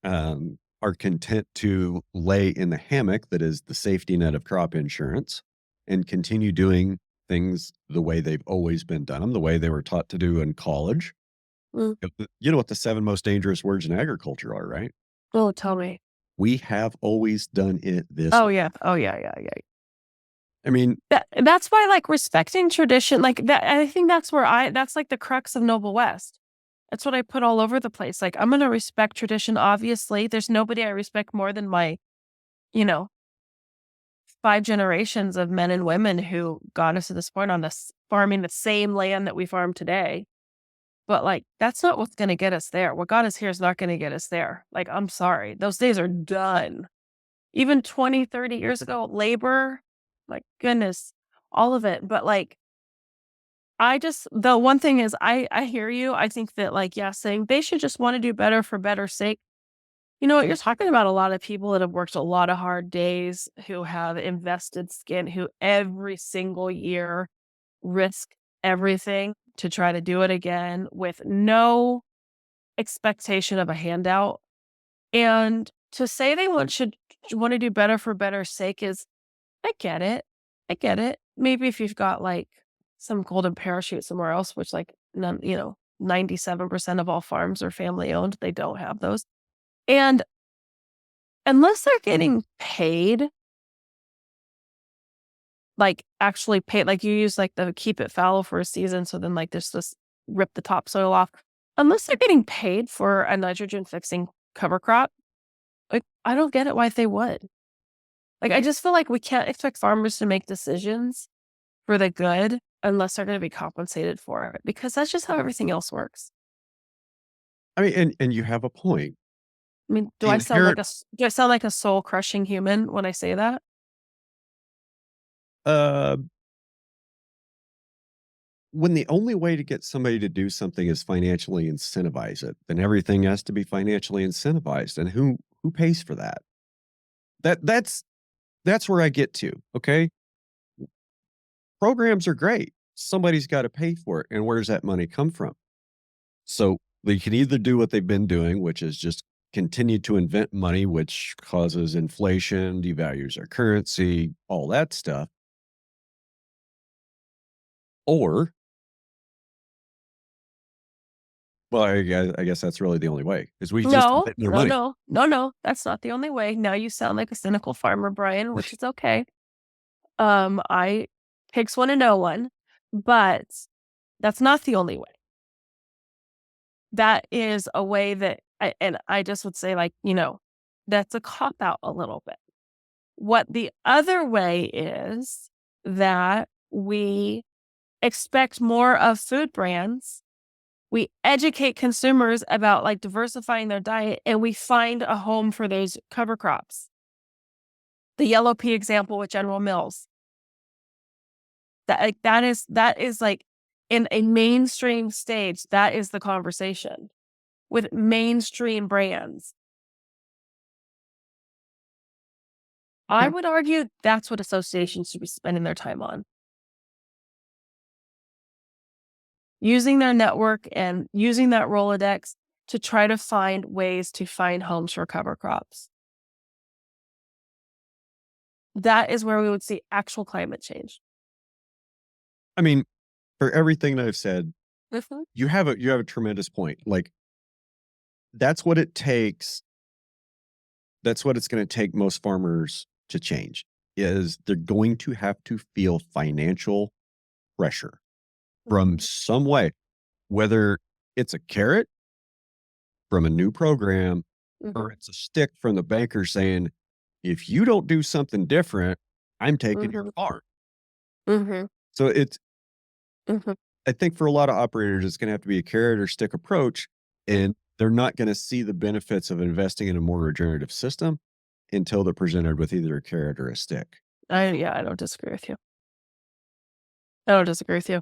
are content to lay in the hammock that is the safety net of crop insurance and continue doing things the way they've always been done them, the way they were taught to do in college. Mm. You know what the 7 most dangerous words in agriculture are, right? Oh, tell me. We have always done it this Oh, way. yeah. Oh, yeah, yeah, yeah. I mean, That's why, like, respecting tradition, like, that I think that's, like, the crux of Noble West. That's what I put all over the place. Like, I'm gonna respect tradition, obviously. There's nobody I respect more than my, you know, 5 generations of men and women who got us to this point on this farming the same land that we farm today. But, like, that's not what's gonna get us there. What got us here is not gonna get us there. Like, I'm sorry. Those days are done. Even 20, 30 years ago, labor, my goodness, all of it. But, like, the one thing is I hear you. I think that, like, yeah, saying they should just wanna do better for better sake. You know what? You're talking about a lot of people that have worked a lot of hard days, who have invested skin, who every single year risk everything to try to do it again with no expectation of a handout. And to say they should wanna do better for better sake is, I get it. I get it. Maybe if you've got, like, some golden parachute somewhere else, which, like, 97% of all farms are family owned, they don't have those. And unless they're getting paid, like, actually paid, like, you use, like, the keep it fallow for a season, so then, like, there's this rip the topsoil off. Unless they're getting paid for a nitrogen fixing cover crop, like, I don't get it why they would. Like, I just feel like we can't expect farmers to make decisions for the good unless they're gonna be compensated for it, because that's just how everything else works. I mean, and you have a point. I mean, The inherent do I sound like a soul crushing human when I say that? uh when the only way to get somebody to do something is financially incentivize it, then everything has to be financially incentivized. And who pays for that? That's where I get to. Okay. Programs are great. Somebody's got to pay for it. And where does that money come from? So they can either do what they've been doing, which is just continue to invent money, which causes inflation, devalues our currency, all that stuff. Or, well, I guess that's really the only way is we just No, invent more no, money. no, no, no, that's not the only way. Now you sound like a cynical farmer, Brian, which is okay. I Takes one to know one, but that's not the only way. That is a way that I just would say, like, that's a cop out a little bit. What the other way is that we expect more of food brands. We educate consumers about, like, diversifying their diet, and we find a home for those cover crops. The yellow pea example with General Mills. That is like, in a mainstream stage, that is the conversation with mainstream brands. I Okay. would argue that's what associations should be spending their time on. Using their network and using that Rolodex to try to find ways to find homes for cover crops. That is where we would see actual climate change. I mean, for everything that I've said, Mhm, you have a tremendous point. Like, that's what it takes. That's what it's gonna take most farmers to change, is they're going to have to feel financial pressure from mhm, some way, whether it's a carrot from a new program or mhm, it's a stick from the banker saying, "If you don't do something different, I'm taking your mhm, farm." mhm, So it's mhm, I think for a lot of operators, it's gonna have to be a carrot or stick approach, mhm. and they're not gonna see the benefits of investing in a more regenerative system until they're presented with either a carrot or a stick. I don't disagree with you. I don't disagree with you.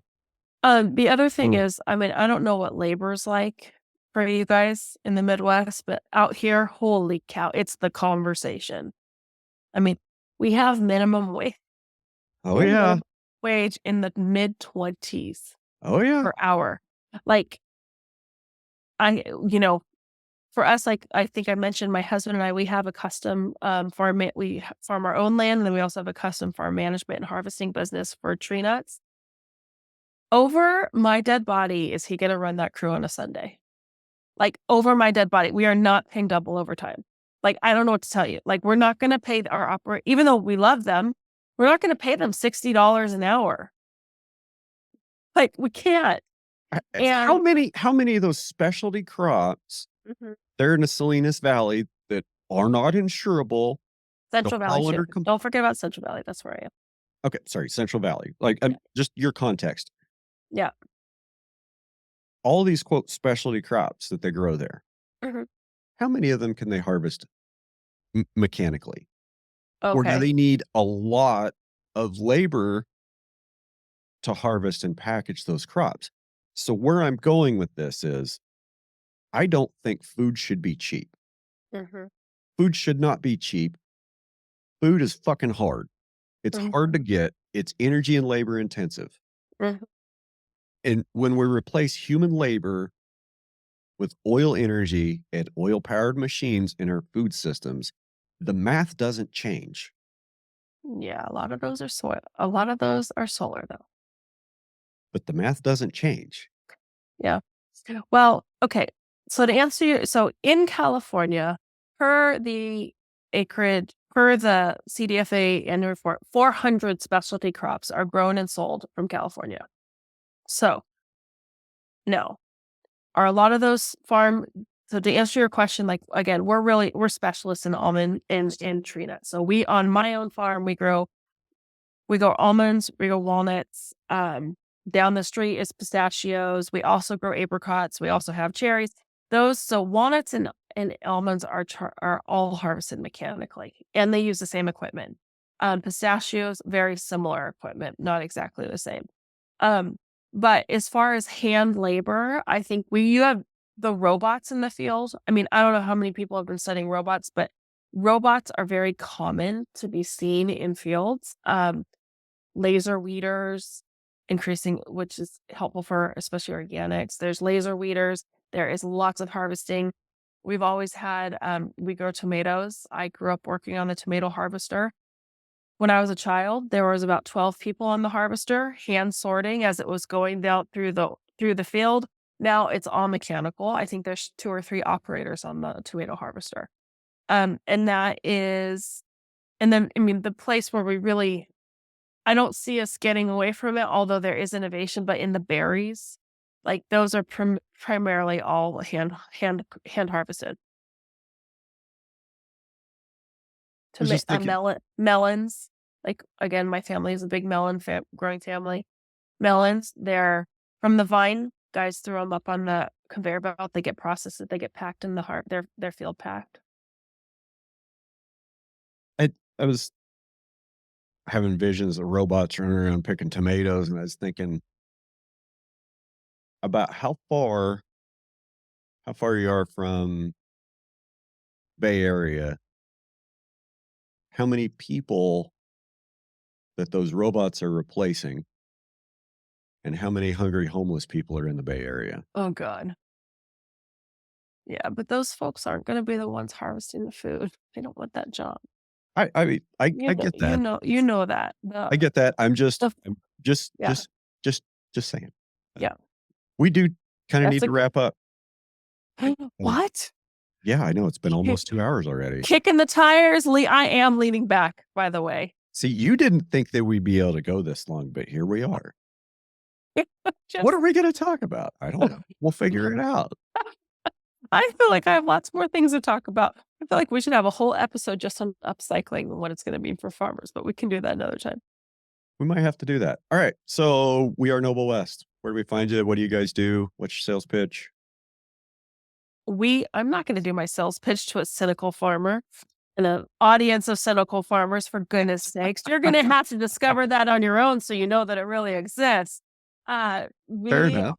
The other thing is, I mean, I don't know what labor's like for you guys in the Midwest, but out here, holy cow, it's the conversation. I mean, we have Oh, we have yeah. minimum wage in the mid-20s Oh, yeah. per hour. Like, I you know, for us, like, I think I mentioned my husband and I, we have a custom, farm our own land, and then we also have a custom farm management and harvesting business for tree nuts. Over my dead body is he gonna run that crew on a Sunday. Like, over my dead body. We are not paying double overtime. Like, I don't know what to tell you. Like, we're not gonna pay our even though we love them, we're not gonna pay them $60 an hour. Like, we can't. How And many of those specialty crops Mhm. there in the Salinas Valley that are not insurable, that Central Valley fall too. under Don't forget about Central Valley. That's where I am. okay, sorry, Central Valley. Like, Yeah. just your context. Yeah. All these, quote, "specialty crops" that they grow there, Mhm. how many of them can they harvest mechanically? Or do Okay. they need a lot of labor to harvest and package those crops? So where I'm going with this is, I don't think food should be cheap. Mhm. Food should not be cheap. Food is fucking hard. It's hard Mhm. to get. It's energy and labor intensive. Mhm. And when we replace human labor with oil energy and oil powered machines in our food systems, the math doesn't change, Yeah, a lot of those are solar, though. but the math doesn't change. Yeah. Well, okay. So to answer your so in California, per the CDFA annual report, 400 specialty crops are grown and sold from California. So, no. Are a lot of those farm so to answer your question, like again, we're specialists in almond and tree nuts. So we on my own farm, we grow almonds, we grow walnuts. Down the street is pistachios. We also grow apricots. We also have cherries. Those so walnuts and almonds are all harvested mechanically, and they use the same equipment. Pistachios, very similar equipment, not exactly the same. Um, but as far as hand labor, I think you have the robots in the field. I mean, I don't know how many people have been studying robots, but robots are very common to be seen in fields. Laser weeders, increasing which is helpful for especially organics. There's laser weeders. There is lots of harvesting. We've always had, we grow tomatoes. I grew up working on the tomato harvester. When I was a child, there was about 12 people on the harvester, hand sorting as it was going down through the field. Now it's all mechanical. I think there's 2 or 3 operators on the tomato harvester. And that is and then, I mean, the place where we really I don't see us getting away from it, although there is innovation, but in the berries, like, those are primarily all hand harvested. I was just thinking, Melons, like, again, my family is a big growing family. Melons, they're from the vine, guys throw them up on the conveyor belt, they get processed, they get packed in the heart. They're field packed. I was having visions of robots running around picking tomatoes, and I was thinking about how far you are from Bay Area, how many people that those robots are replacing, and how many hungry homeless people are in the Bay Area. Oh god. Yeah, but those folks aren't gonna be the ones harvesting the food. They don't want that job. I mean, I get that. You know that. I get that. The I'm just yeah. Just just saying. Uh, Yeah. we do kinda That's need a to wrap up. Um, what? yeah, I know it's been Kick almost 2 hours already. Kicking the tires, I am leaning back, by the way. See, you didn't think that we'd be able to go this long, but here we are. What Just are we gonna talk about? I don't know. We'll figure it out. I feel like I have lots more things to talk about. I feel like we should have a whole episode just on upcycling and what it's gonna mean for farmers, but we can do that another time. We might have to do that. All right. So we are Noble West. Where do we find you? What do you guys do? What's your sales pitch? I'm not gonna do my sales pitch to a cynical farmer and an audience of cynical farmers, for goodness sakes. You're gonna have to discover that on your own so you know that it really exists. Uh, Fair we enough.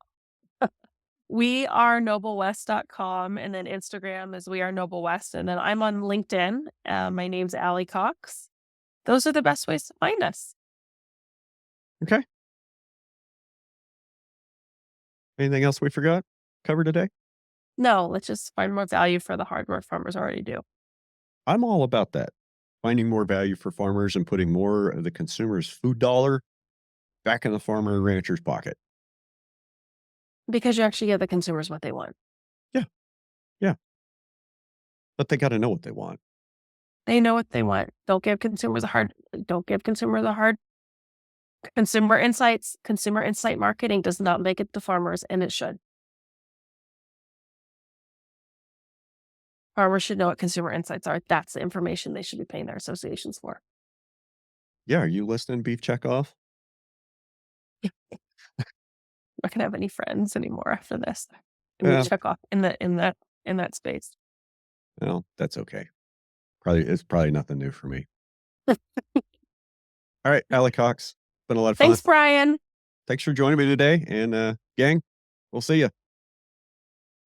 we are noblewest.com, and then Instagram is We Are Noble West, and then I'm on LinkedIn. My name's Allie Cox. Those are the best ways to find us. Okay. Anything else we forgot? Covered today? No, let's just find more value for the hard work farmers already do. I'm all about that. Finding more value for farmers and putting more of the consumer's food dollar back in the farmer and rancher's pocket. Because you actually give the consumers what they want. Yeah. Yeah. But they got to know what they want. They know what they want. Don't give consumers a hard consumer insights. Consumer insight marketing does not make it to farmers, and it should. Farmers should know what consumer insights are. That's the information they should be paying their associations for. Yeah. Are you listening, Beef Checkoff? I'm not gonna have any friends anymore after this. And we Yeah. check off in that space. Well, that's okay. It's probably nothing new for me. All right, Allie Cox. Been a lot of fun. Thanks, Brian. Thanks for joining me today. And gang, we'll see you.